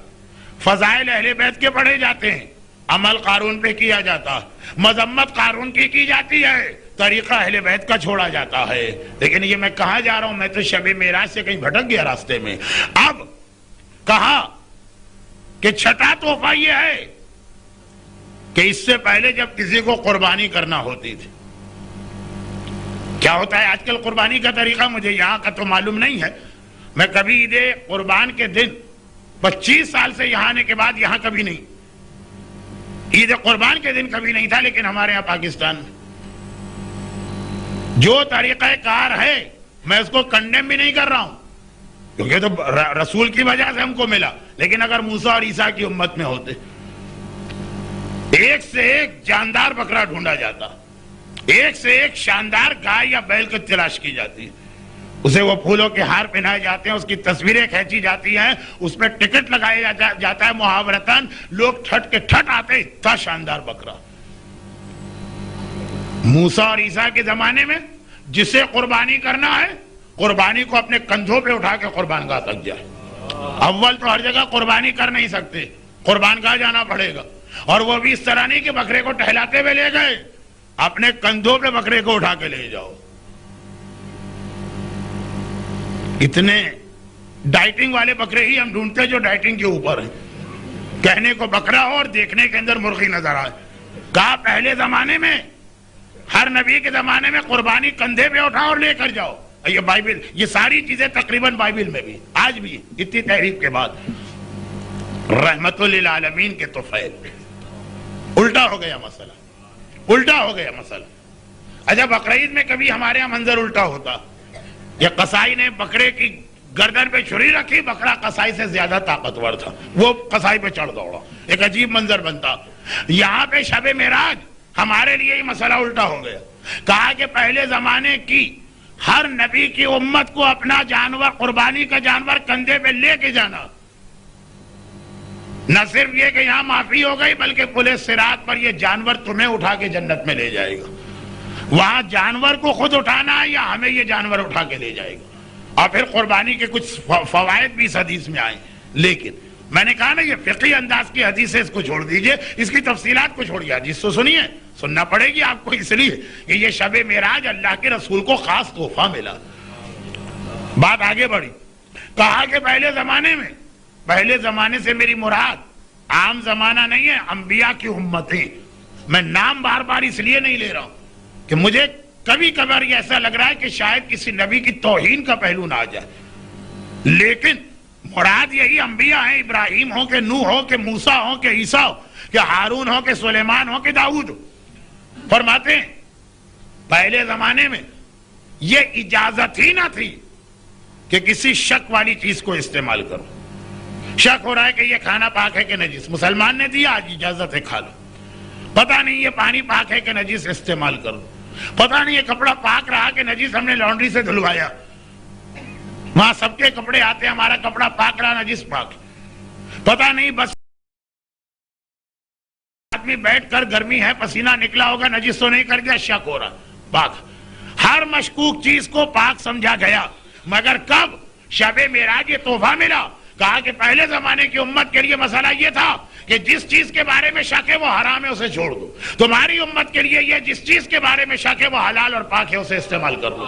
فضائل اہل بیت کے پڑھے جاتے ہیں, عمل قارون پہ کیا جاتا, مذمت قارون کی جاتی ہے, طریقہ اہل بیت کا چھوڑا جاتا ہے. لیکن یہ میں کہاں جا رہا ہوں, میں تو شب معراج سے کہیں بھٹک گیا راستے میں. اب کہا کہ 6واں تحفہ یہ ہے کہ اس سے پہلے جب کسی کو قربانی کرنا ہوتی تھی, کیا ہوتا ہے آج کل قربانی کا طریقہ مجھے یہاں کا تو معلوم نہیں ہے, میں کبھی عید قربان کے دن 25 سال سے یہاں آنے کے بعد یہاں کبھی نہیں, عید قربان کے دن کبھی نہیں تھا. لیکن ہمارے یہاں پاکستان میں جو طریقہ کار ہے میں اس کو کنڈیم بھی نہیں کر رہا ہوں, کیونکہ تو رسول کی وجہ سے ہم کو ملا. لیکن اگر موسیٰ اور عیسیٰ کی امت میں ہوتے ایک سے ایک جاندار بکرا ڈھونڈا جاتا، ایک سے ایک شاندار گائے یا بیل کی تلاش کی جاتی، اسے وہ پھولوں کے ہار پہنائے جاتے ہیں، اس کی تصویریں کھینچی جاتی ہیں، اس پہ ٹکٹ لگایا جاتا ہے محاورتاً، لوگ ٹھٹ کے ٹھٹ آتے، اتنا شاندار بکرا۔ موسیٰ اور عیسیٰ کے زمانے میں جسے قربانی کرنا ہے، قربانی کو اپنے کندھوں پہ اٹھا کے قربان گاہ تک جائے۔ اول تو ہر جگہ قربانی کر نہیں سکتے، قربان گاہ جانا پڑے گا، اور وہ بھی اس طرح نہیں کہ بکرے کو ٹہلاتے ہوئے لے گئے، اپنے کندھوں پہ بکرے کو اٹھا کے لے جاؤ۔ اتنے ڈائٹنگ والے بکرے ہی ہم ڈھونڈتے جو ڈائٹنگ کے اوپر ہیں، کہنے کو بکرا ہو اور دیکھنے کے اندر مرغی نظر آئے۔ کہا پہلے زمانے میں، ہر نبی کے زمانے میں قربانی کندھے پہ اٹھاؤ اور لے کر جاؤ۔ یہ بائبل، یہ ساری چیزیں تقریباً بائبل میں بھی آج بھی اتنی تحریف کے بعد رحمت للعالمین کے طفیل۔ الٹا ہو گیا مسئلہ، الٹا ہو گیا مسئلہ۔ اچھا بقرعید میں کبھی ہمارے یہاں منظر الٹا ہوتا، یہ قصائی نے بکرے کی گردن پہ چھری رکھی، بکرا قصائی سے زیادہ طاقتور تھا، وہ قصائی پہ چڑھ دوڑا، ایک عجیب منظر بنتا۔ یہاں پہ شب معراج ہمارے لیے یہ مسئلہ الٹا ہو گیا۔ کہا کہ پہلے زمانے کی ہر نبی کی امت کو اپنا جانور، قربانی کا جانور کندھے پہ لے کے جانا، نہ صرف یہ کہ یہاں معافی ہو گئی بلکہ پلے صراط پر یہ جانور تمہیں اٹھا کے جنت میں لے جائے گا۔ وہاں جانور کو خود اٹھانا ہے یا ہمیں یہ جانور اٹھا کے لے جائے گا؟ اور پھر قربانی کے کچھ فوائد بھی اس حدیث میں آئیں، لیکن میں نے کہا نا یہ فقہی انداز کی حدیث ہے، اس کو چھوڑ دیجئے، اس کی تفصیلات کو چھوڑیے، حدیث تو سنیے، سننا پڑے گی آپ کو، اس لیے کہ یہ شب معراج اللہ کے رسول کو خاص تحفہ ملا۔ بات آگے بڑھی، کہا کہ پہلے زمانے سے میری مراد عام زمانہ نہیں ہے، انبیاء کی امتیں۔ میں نام بار بار اس لیے نہیں لے رہا ہوں کہ مجھے کبھی کبھار یہ ایسا لگ رہا ہے کہ شاید کسی نبی کی توہین کا پہلو نہ آ جائے، لیکن مراد یہی انبیاء ہیں، ابراہیم ہو کہ نوح ہو کہ موسیٰ ہو کہ عیسیٰ ہو کہ ہارون ہو کہ سلیمان ہو کہ داؤد ہو۔ فرماتے ہیں پہلے زمانے میں یہ اجازت ہی نہ تھی کہ کسی شک والی چیز کو استعمال کرو۔ شک ہو رہا ہے کہ یہ کھانا پاک ہے کہ نجس، مسلمان نے دیا، آج اجازت ہے کھا لو۔ پتہ نہیں یہ پانی پاک ہے کہ نجس، استعمال کرو۔ پتہ نہیں یہ کپڑا پاک رہا کہ نجس، ہم نے لانڈری سے دھلوایا، وہاں سب کے کپڑے آتے ہیں، ہمارا کپڑا پاک رہا نجس پاک۔ پتہ نہیں بس آدمی بیٹھ کر گرمی ہے پسینہ نکلا ہوگا، نجس تو نہیں کر دیا، شک ہو رہا پاک۔ ہر مشکوک چیز کو پاک سمجھا گیا، مگر کب شب معراج یہ تحفہ ملا۔ کہا کہ پہلے زمانے کی امت کے لیے مسئلہ یہ تھا کہ جس چیز کے بارے میں شک ہے وہ حرام ہے، اسے چھوڑ دو۔ تمہاری امت کے لیے یہ جس چیز کے بارے میں شک ہے وہ حلال اور پاک ہے، اسے استعمال کر لو۔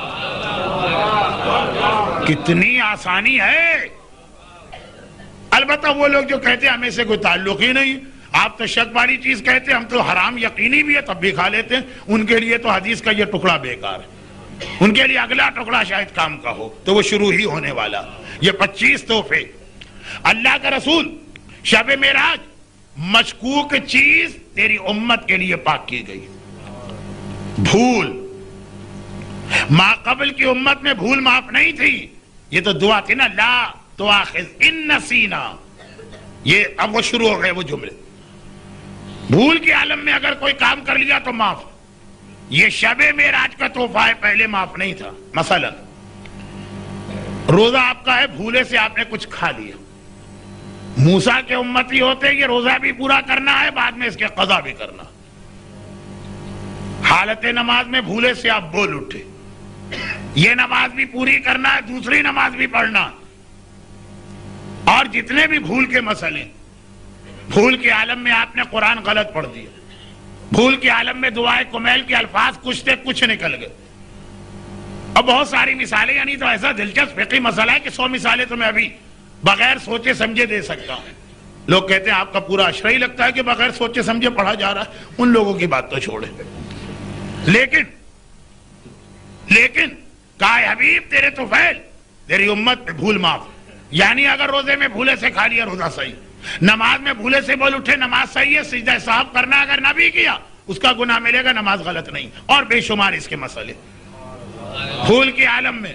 کتنی آسانی ہے۔ البتہ وہ لوگ جو کہتے ہیں ہمیں سے کوئی تعلق ہی نہیں، آپ تو شک والی چیز کہتے ہیں، ہم تو حرام یقینی بھی ہے تب بھی کھا لیتے ہیں، ان کے لیے تو حدیث کا یہ ٹکڑا بیکار ہے، ان کے لیے اگلا ٹکڑا شاید کام کا ہو، تو وہ شروع ہی ہونے والا۔ یہ 25 تحفے اللہ کا رسول شب معراج، مشکوک چیز تیری امت کے لیے پاک کی گئی۔ بھول، ما قبل کی امت میں بھول معاف نہیں تھی، یہ تو دعا تھی نا، لا تؤاخذ ان نسینا، یہ اب وہ شروع ہو گئے وہ جملے۔ بھول کے عالم میں اگر کوئی کام کر لیا تو معاف، یہ شب معراج کا تحفہ ہے، پہلے معاف نہیں تھا۔ مثلا روزہ آپ کا ہے، بھولے سے آپ نے کچھ کھا لیا، موسیٰ کے امتی ہوتے یہ روزہ بھی پورا کرنا ہے، بعد میں اس کے قضا بھی کرنا۔ حالت نماز میں بھولے سے آپ بول اٹھے، یہ نماز بھی پوری کرنا ہے، دوسری نماز بھی پڑھنا، اور جتنے بھی بھول کے مسئلے، بھول کے عالم میں آپ نے قرآن غلط پڑھ دیا، بھول کے عالم میں دعائے کمیل کے الفاظ کچھ تھے کچھ نکل گئے، اب بہت ساری مثالیں، یعنی تو ایسا دلچسپ فقہی مسئلہ ہے کہ 100 مثالیں تو میں ابھی بغیر سوچے سمجھے دے سکتا ہوں۔ لوگ کہتے ہیں آپ کا پورا اشرا ہی لگتا ہے کہ بغیر سوچے سمجھے پڑھا جا رہا ہے، ان لوگوں کی بات تو چھوڑے۔ لیکن کہا حبیب تیرے طفیل، تیری امت میں بھول معاف، یعنی اگر روزے میں بھولے سے کھا لیا روزہ صحیح، نماز میں بھولے سے بول اٹھے نماز صحیح ہے، سجدہ صاحب کرنا اگر نہ بھی کیا اس کا گناہ ملے گا، نماز غلط نہیں، اور بے شمار اس کے مسئلے۔ بھول کے عالم میں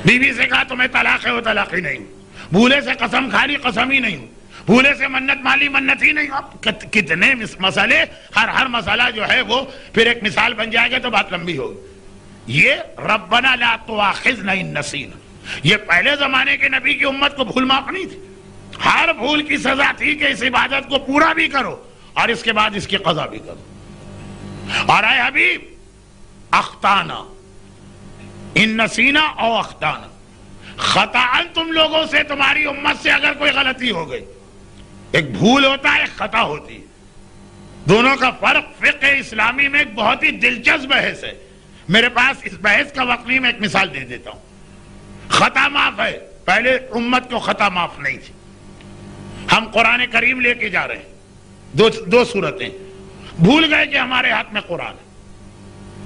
بیوی سے کہا تمہیں طلاق ہے، وہ طلاق ہی نہیں، بھولے سے قسم کھا لی، قسم ہی نہیں، بھولے سے منت مالی منت ہی نہیں. اب کتنے مسئلے, ہر مسئلہ جو ہے وہ پھر ایک مثال بن جائے گا تو بات لمبی ہوگی. یہ ربنا لا تؤاخذنا ان نسینا, یہ پہلے زمانے کے نبی کی امت کو بھول معاف نہیں تھی. ہر بھول کی سزا تھی کہ اس عبادت کو پورا بھی کرو اور اس کے بعد اس کی قضا بھی کرو. اور اے حبیب, اخطانا ان نسینا او اخطانا, خطاً تم لوگوں سے, تمہاری امت سے اگر کوئی غلطی ہو گئی, ایک بھول ہوتا ہے, ایک خطا ہوتی ہے. دونوں کا فرق فقہ اسلامی میں ایک بہت ہی دلچسپ بحث ہے. میرے پاس اس بحث کا وقت نہیں, میں ایک مثال دے دیتا ہوں. خطا معاف ہے, پہلے امت کو خطا معاف نہیں تھی. ہم قرآن کریم لے کے جا رہے ہیں, دو صورتیں. بھول گئے کہ ہمارے ہاتھ میں قرآن ہے,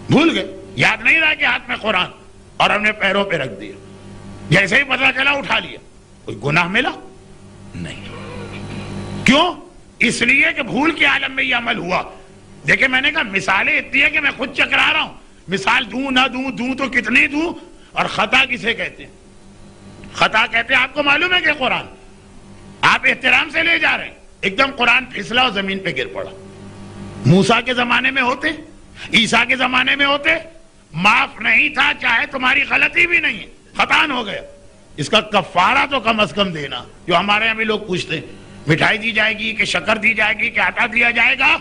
بھول گئے, یاد نہیں رہا کہ ہاتھ میں قرآن, اور ہم نے پیروں پہ رکھ دیا. جیسے ہی پتہ چلا اٹھا لیا, کوئی گناہ ملا نہیں. کیوں؟ اس لیے کہ بھول کے عالم میں یہ عمل ہوا. دیکھیں میں نے کہا مثالیں اتنی ہے کہ میں خود چکرا رہا ہوں. مثال دوں نہ دوں تو کتنی دوں. اور خطا کسے کہتے ہیں؟ خطا کہتے ہیں, آپ کو معلوم ہے کہ قرآن آپ احترام سے لے جا رہے ہیں, ایک دم قرآن پھسلا اور زمین پہ گر پڑا. موسیٰ کے زمانے میں ہوتے, عیسیٰ کے زمانے میں ہوتے, معاف نہیں تھا, چاہے تمہاری غلطی بھی نہیں ہے, خطان ہو گیا. اس کا کفارہ تو کم از کم دینا. جو ہمارے یہاں بھی لوگ پوچھتے ہیں مٹھائی دی جائے گی کہ شکر دی جائے گی کہ آٹا دیا جائے گا,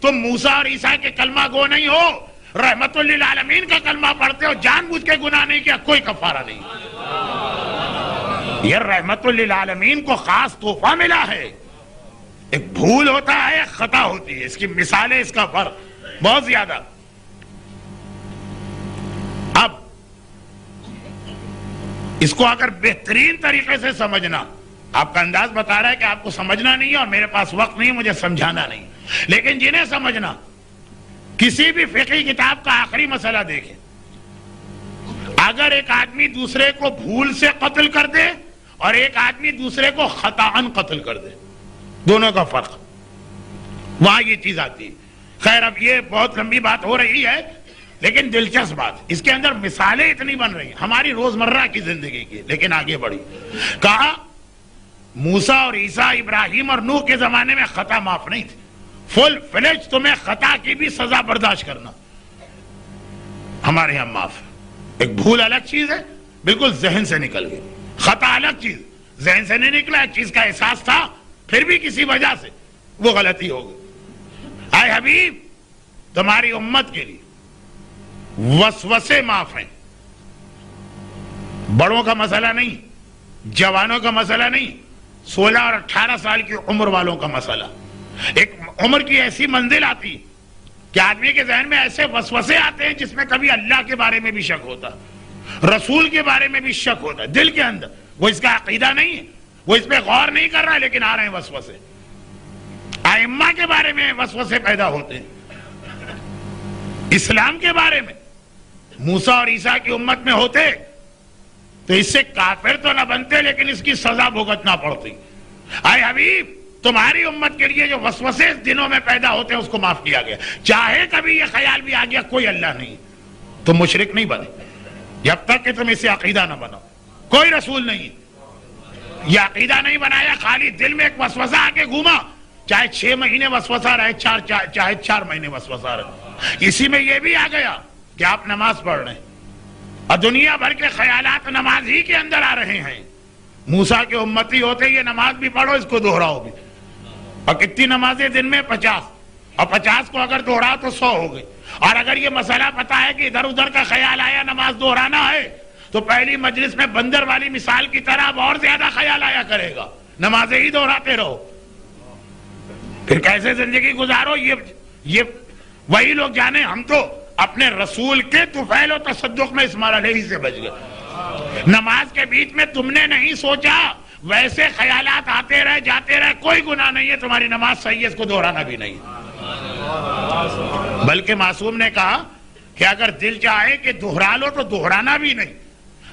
تم موسیٰ اور عیسیٰ کے کلمہ گو نہیں ہو, رحمت للعالمین کا کلمہ پڑھتے ہو, جان بوجھ کے گناہ نہیں کیا, کوئی کفارہ نہیں. یہ رحمت للعالمین کو خاص تحفہ ملا ہے. ایک بھول ہوتا ہے, ایک خطا ہوتی ہے. اس کی مثالیں, اس کا فرق بہت زیادہ. اب اس کو اگر بہترین طریقے سے سمجھنا, آپ کا انداز بتا رہا ہے کہ آپ کو سمجھنا نہیں ہے اور میرے پاس وقت نہیں, مجھے سمجھانا نہیں, لیکن جنہیں سمجھنا, کسی بھی فقہی کتاب کا آخری مسئلہ دیکھیں. اگر ایک آدمی دوسرے کو بھول سے قتل کر دے اور ایک آدمی دوسرے کو خطاً قتل کر دے, دونوں کا فرق, وہاں یہ چیز آتی ہے. خیر اب یہ بہت لمبی بات ہو رہی ہے, لیکن دلچسپ بات, اس کے اندر مثالیں اتنی بن رہی ہیں ہماری روزمرہ کی زندگی کی. لیکن آگے بڑھی, کہا موسیٰ اور عیسیٰ, ابراہیم اور نوح کے زمانے میں خطا معاف نہیں تھی. فل فلیج تمہیں خطا کی بھی سزا برداشت کرنا. ہمارے یہاں معاف ہے. ایک بھول الگ چیز ہے, بالکل ذہن سے نکل گئی. خطا الگ چیز, ذہن سے نہیں نکلا, ایک چیز کا احساس تھا, پھر بھی کسی وجہ سے وہ غلطی ہو گئی. اے حبیب, تمہاری امت کے لیے وسوسے معاف ہیں. بڑوں کا مسئلہ نہیں, جوانوں کا مسئلہ نہیں, 16 اور 18 سال کی عمر والوں کا مسئلہ. ایک عمر کی ایسی منزل آتی کہ آدمی کے ذہن میں ایسے وسوسے آتے ہیں جس میں کبھی اللہ کے بارے میں بھی شک ہوتا, رسول کے بارے میں بھی شک ہوتا ہے دل کے اندر. وہ اس کا عقیدہ نہیں ہے, وہ اس پہ غور نہیں کر رہا ہے, لیکن آ رہے ہیں وسوسے. ائمہ کے بارے میں وسوسے پیدا ہوتے ہیں, اسلام کے بارے میں موسیٰ اور عیسیٰ کی امت میں ہوتے تو اس سے کافر تو نہ بنتے, لیکن اس کی سزا بھگتنا پڑتی. اے حبیب, تمہاری امت کے لیے جو وسوسے دنوں میں پیدا ہوتے ہیں اس کو معاف کیا گیا. چاہے کبھی یہ خیال بھی آ گیا کوئی اللہ نہیں, تم مشرک نہیں بنے جب تک کہ تم اسے عقیدہ نہ بناؤ. کوئی رسول نہیں, یہ عقیدہ نہیں بنایا, خالی دل میں ایک وسوسہ آ کے گھوما, چاہے 6 مہینے وسوسہ رہے, چاہے 4 مہینے وسوسہ رہے. اسی میں یہ بھی آ گیا کہ آپ نماز پڑھ رہے ہیں اور دنیا بھر کے خیالات نماز ہی کے اندر آ رہے ہیں. موسیٰ کے امتی ہوتے یہ نماز بھی پڑھو, اس کو دوہراؤ بھی. اور کتنی نمازیں دن میں؟ 50, اور 50 کو اگر دوہراؤ تو 100 ہو گئی. اور اگر یہ مسئلہ پتا ہے کہ ادھر ادھر کا خیال آیا نماز دوہرانا ہے, تو پہلی مجلس میں بندر والی مثال کی طرح اب اور زیادہ خیال آیا کرے گا, نمازیں ہی دوہراتے رہو. پھر کیسے زندگی گزارو یہ وہی لوگ جانے. ہم تو اپنے رسول کے طفیل و تصدق میں اس مرحلے سے بچ گئے. نماز کے بیچ میں تم نے نہیں سوچا, ویسے خیالات آتے رہے جاتے رہے, کوئی گناہ نہیں ہے, تمہاری نماز صحیح ہے, اس کو دہرانا بھی نہیں. بلکہ معصوم نے کہا کہ اگر دل چاہے کہ دہرا لو تو دہرانا بھی نہیں,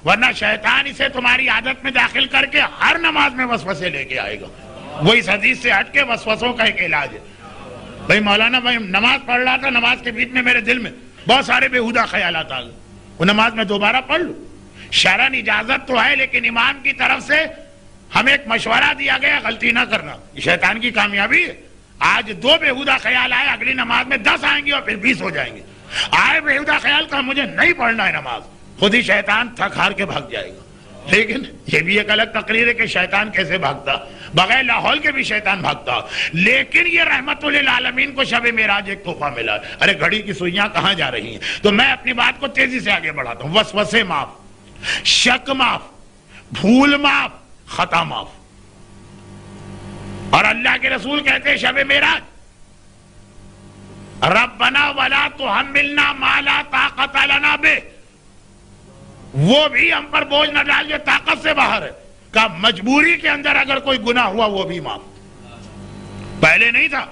ورنہ شیطان اسے تمہاری عادت میں داخل کر کے ہر نماز میں وسوسے لے کے آئے گا. وہ اس حدیث سے ہٹ کے وسوسوں کا ایک علاج ہے. بھائی مولانا, میں نماز پڑھ رہا تھا, نماز کے بیچ میں میرے دل میں بہت سارے بےہودہ خیالات آ گئے, وہ نماز میں دوبارہ پڑھ لو. شرعاً اجازت تو ہے, لیکن امام کی طرف سے ہمیں ایک مشورہ دیا گیا غلطی نہ کرنا، یہ شیطان کی کامیابی ہے۔ آج 2 بےہودہ خیال آئے، اگلی نماز میں 10 آئیں گے اور پھر 20 ہو جائیں گے۔ آئے بےہودہ خیال کا مجھے نہیں پڑھنا ہے نماز، خود ہی شیطان تھک ہار کے بھاگ جائے گا۔ لیکن یہ بھی ایک الگ تقریر ہے کہ شیطان کیسے بھاگتا، بغیر لاہور کے بھی شیطان بھاگتا۔ لیکن یہ رحمت للعالمین کو شب معراج ایک تحفہ ملا۔ ارے گھڑی کی سوئیاں کہاں جا رہی ہیں؟ تو میں اپنی بات کو تیزی سے آگے بڑھاتا ہوں۔ وسوسے معاف، شک معاف، بھول معاف، خطا معاف۔ اور اللہ کے رسول کہتے ہیں شب معراج ربنا ولا تحملنا ما لا طاقت لنا بہ، وہ بھی ہم پر بوجھ نہ ڈال جو طاقت سے باہر ہے۔ کہ مجبوری کے اندر اگر کوئی گناہ ہوا وہ بھی معاف، پہلے نہیں تھا۔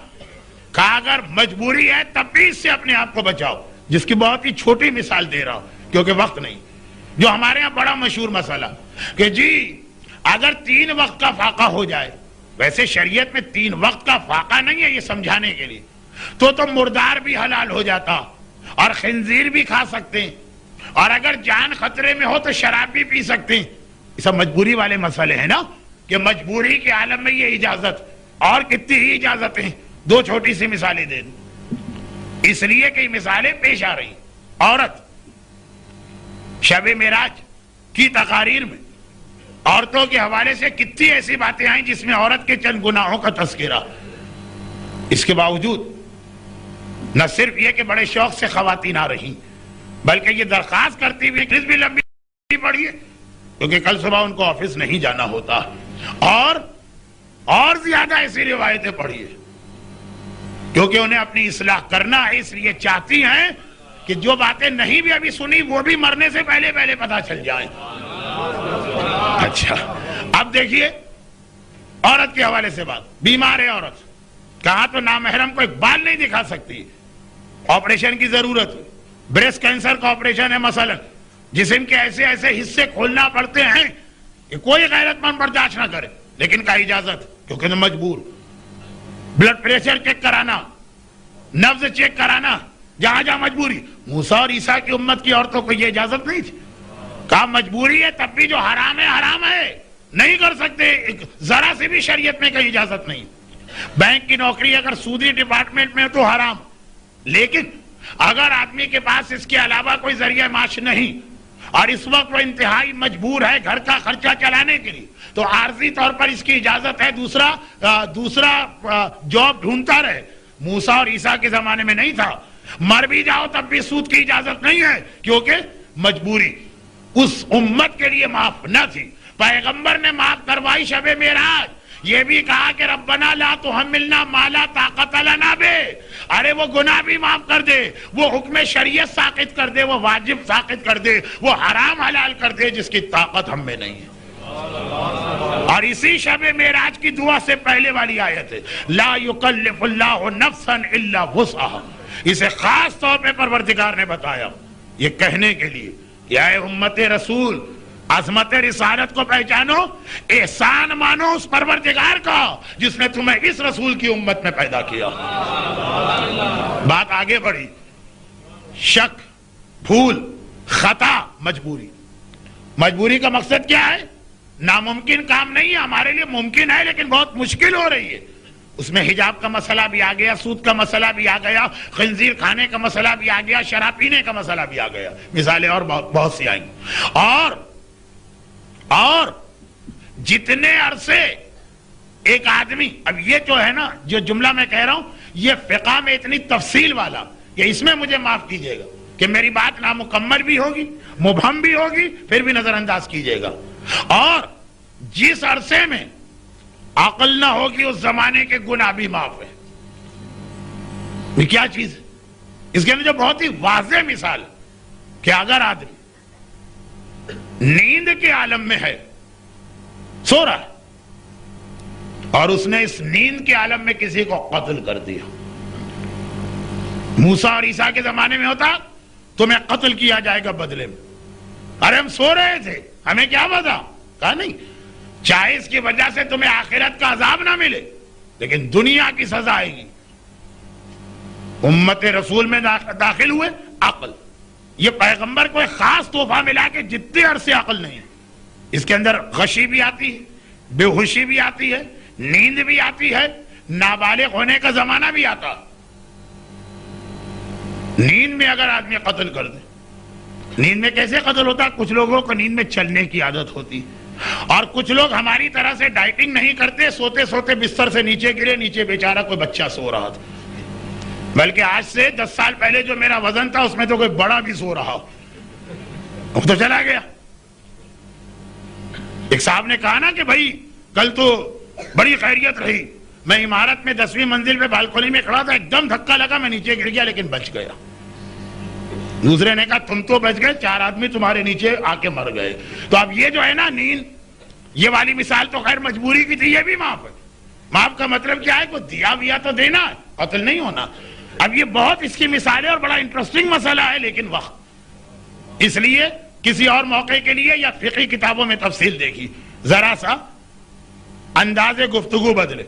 کہا اگر مجبوری ہے تب بھی اس سے اپنے آپ کو بچاؤ، جس کی بہت ہی چھوٹی مثال دے رہا ہوں کیونکہ وقت نہیں۔ جو ہمارے ہاں بڑا مشہور مسئلہ کہ جی اگر 3 وقت کا فاقہ ہو جائے، ویسے شریعت میں 3 وقت کا فاقہ نہیں ہے، یہ سمجھانے کے لیے، تو مردار بھی حلال ہو جاتا اور خنزیر بھی کھا سکتے ہیں، اور اگر جان خطرے میں ہو تو شراب بھی پی سکتے ہیں۔ یہ سب مجبوری والے مسئلے ہیں نا، کہ مجبوری کے عالم میں یہ اجازت، اور کتنی ہی اجازتیں۔ 2 چھوٹی سی مثالیں دے دوں، اس لیے کئی مثالیں پیش آ رہی۔ عورت، شب معراج کی تقاریر میں عورتوں کے حوالے سے کتنی ایسی باتیں آئیں جس میں عورت کے چند گناہوں کا تذکرہ۔ اس کے باوجود نہ صرف یہ کہ بڑے شوق سے خواتین آ رہی، بلکہ یہ درخواست کرتی ہوئی بھی لمبی پڑی ہے کیونکہ کل صبح ان کو آفس نہیں جانا ہوتا، اور زیادہ ایسی روایتیں پڑھی ہے کیونکہ انہیں اپنی اصلاح کرنا ہے، اس لیے چاہتی ہیں کہ جو باتیں نہیں بھی ابھی سنی وہ بھی مرنے سے پہلے پتہ چل جائیں۔ اچھا اب دیکھیے عورت کے حوالے سے بات، بیمار ہے عورت، کہاں تو نامحرم کو ایک بال نہیں دکھا سکتی، آپریشن کی ضرورت ہے، بریسٹ کینسر کا آپریشن ہے مثلا، جسم کے ایسے حصے کھولنا پڑتے ہیں کہ کوئی غیرت مند برداشت نہ کرے، لیکن کا اجازت کیونکہ مجبور۔ بلڈ پریشر چیک کرانا، نبض چیک کرانا، جہاں مجبوری۔ موسیٰ اور عیسیٰ کی امت کی عورتوں کو یہ اجازت نہیں تھی، کہا مجبوری ہے تب بھی جو حرام ہے نہیں کر سکتے، ذرا سے بھی شریعت میں کہیں اجازت نہیں۔ بینک کی نوکری اگر سودی ڈپارٹمنٹ میں تو حرام، لیکن اگر آدمی کے پاس اس کے علاوہ کوئی ذریعہ معاش نہیں اور اس وقت وہ انتہائی مجبور ہے گھر کا خرچہ چلانے کے لیے، تو عارضی طور پر اس کی اجازت ہے دوسرا جاب ڈھونڈتا رہے۔ موسیٰ اور عیسیٰ کے زمانے میں نہیں تھا، مر بھی جاؤ تب بھی سود کی اجازت نہیں ہے کیونکہ مجبوری اس امت کے لیے معاف نہ تھی۔ پیغمبر نے معاف کروائی شب معراج، یہ بھی کہا کہ ربنا لا تحملنا ما لا طاقت لنا بہ، ارے وہ گناہ بھی معاف کر دے، وہ حکم شریعت ساقط کر دے، وہ واجب ساقط کر دے، وہ حرام حلال کر دے جس کی طاقت ہم میں نہیں ہے۔ اور اسی شب معراج کی دعا سے پہلے والی آیت ہے لا یکلف اللہ نفسا الا وسعها، اسے خاص طور پہ پروردگار نے بتایا یہ کہنے کے لیے کہ اے امت رسول، عظمت رسالت کو پہچانو، احسان مانو اس پروردگار کا جس نے تمہیں اس رسول کی امت میں پیدا کیا۔ بات آگے بڑھی، شک، بھول، خطا، مجبوری کا مقصد کیا ہے؟ ناممکن کام نہیں ہے، ہمارے لیے ممکن ہے لیکن بہت مشکل ہو رہی ہے۔ اس میں حجاب کا مسئلہ بھی آ گیا، سود کا مسئلہ بھی آ گیا، خنزیر کھانے کا مسئلہ بھی آ گیا، شراب پینے کا مسئلہ بھی آ گیا، مثالیں اور بہت سی آئیں۔ اور جتنے عرصے ایک آدمی، اب یہ جو ہے نا جو جملہ میں کہہ رہا ہوں یہ فقہ میں اتنی تفصیل والا کہ اس میں مجھے معاف کیجئے گا کہ میری بات نامکمل بھی ہوگی، مبہم بھی ہوگی، پھر بھی نظر انداز کیجئے گا۔ اور جس عرصے میں عقل نہ ہوگی اس زمانے کے گناہ بھی معاف ہے۔ یہ کیا چیز ہے؟ اس کے اندر جو بہت ہی واضح مثال کہ اگر آدمی نیند کے عالم میں ہے، سو رہا ہے، اور اس نے اس نیند کے عالم میں کسی کو قتل کر دیا، موسیٰ اور عیسیٰ کے زمانے میں ہوتا تمہیں قتل کیا جائے گا بدلے میں، ارے ہم سو رہے تھے ہمیں کیا پتا، کہا نہیں، چاہے اس کی وجہ سے تمہیں آخرت کا عذاب نہ ملے لیکن دنیا کی سزا آئے گی۔ امت رسول میں داخل ہوئے عقل، یہ پیغمبر کو ایک خاص تحفہ ملا کہ جتنے عرصے عقل نہیں، اس کے اندر غشی بھی آتی ہے، بے ہوشی بھی آتی ہے، نیند بھی آتی ہے، نابالغ ہونے کا زمانہ بھی آتا۔ نیند میں اگر آدمی قتل کر دے، نیند میں کیسے قتل ہوتا؟ کچھ لوگوں کو نیند میں چلنے کی عادت ہوتی، اور کچھ لوگ ہماری طرح سے ڈائٹنگ نہیں کرتے، سوتے سوتے بستر سے نیچے گرے، نیچے بیچارہ کوئی بچہ سو رہا تھا، بلکہ آج سے 10 سال پہلے جو میرا وزن تھا اس میں تو کوئی بڑا بھی سو رہا، وہ تو چلا گیا۔ ایک صاحب نے کہا نا کہ بھائی کل تو بڑی خیریت رہی، میں عمارت میں 10ویں منزل پہ بالکونی میں کھڑا تھا، ایک دم دھکا لگا، میں نیچے گر گیا لیکن بچ گیا۔ دوسرے نے کہا تم تو بچ گئے، 4 آدمی تمہارے نیچے آ کے مر گئے۔ تو اب یہ جو ہے نا نیند، یہ والی مثال تو خیر مجبوری کی تھی، یہ بھی معاف ہے۔ معاف کا مطلب کیا ہے؟ کوئی دیا ویا تو دینا ہے، قتل نہیں ہونا۔ اب یہ بہت اس کی مثال ہے اور بڑا انٹرسٹنگ مسئلہ ہے، لیکن وقت، اس لیے کسی اور موقع کے لیے یا فقہی کتابوں میں تفصیل دیکھی، ذرا سا انداز گفتگو بدلے۔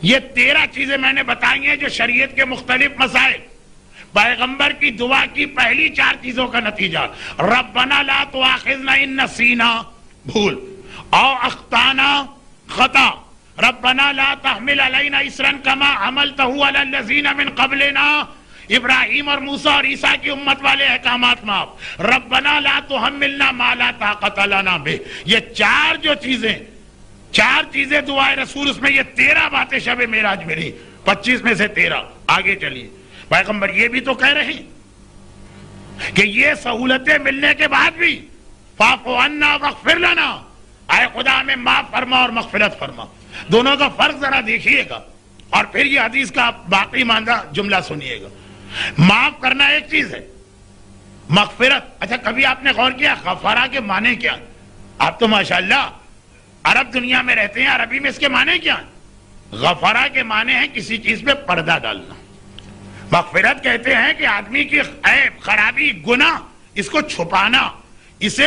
یہ 13 چیزیں میں نے بتائی ہیں جو شریعت کے مختلف مسائل، پیغمبر کی دعا کی پہلی 4 چیزوں کا نتیجہ، ربنا لا تؤاخذنا ان نسینا، بھول، او اخطانا، خطا، ربنا لا تحمل علینا اسرا کما حملتہ علی الذین من قبلنا، ابراہیم اور موسیٰ اور عیسیٰ کی امت والے احکامات معاف، ربنا لا تحملنا ما لا طاقت لنا بہ۔ یہ 4 چیزیں دعائے رسول، اس میں یہ 13 باتیں شب معراج میں رہی، 25 میں سے 13۔ آگے چلیے، پیغمبر یہ بھی تو کہہ رہے ہیں کہ یہ سہولتیں ملنے کے بعد بھی فاعف عنا واغفر لنا، اے خدا ہمیں معاف فرما اور مغفرت فرما۔ دونوں کا فرق ذرا دیکھیے گا، اور پھر یہ حدیث کا باقی ماندہ جملہ سنیے گا۔ معاف کرنا ایک چیز ہے، مغفرت، اچھا کبھی آپ نے غور کیا غفارہ کے معنی کیا؟ آپ تو ماشاءاللہ عرب دنیا میں رہتے ہیں، عربی میں اس کے معنی کیا ہیں؟ غفارہ کے معنی ہے کسی چیز پہ پردہ ڈالنا۔ مغفرت کہتے ہیں کہ آدمی کی عیب، خرابی، گناہ، اس کو چھپانا، اس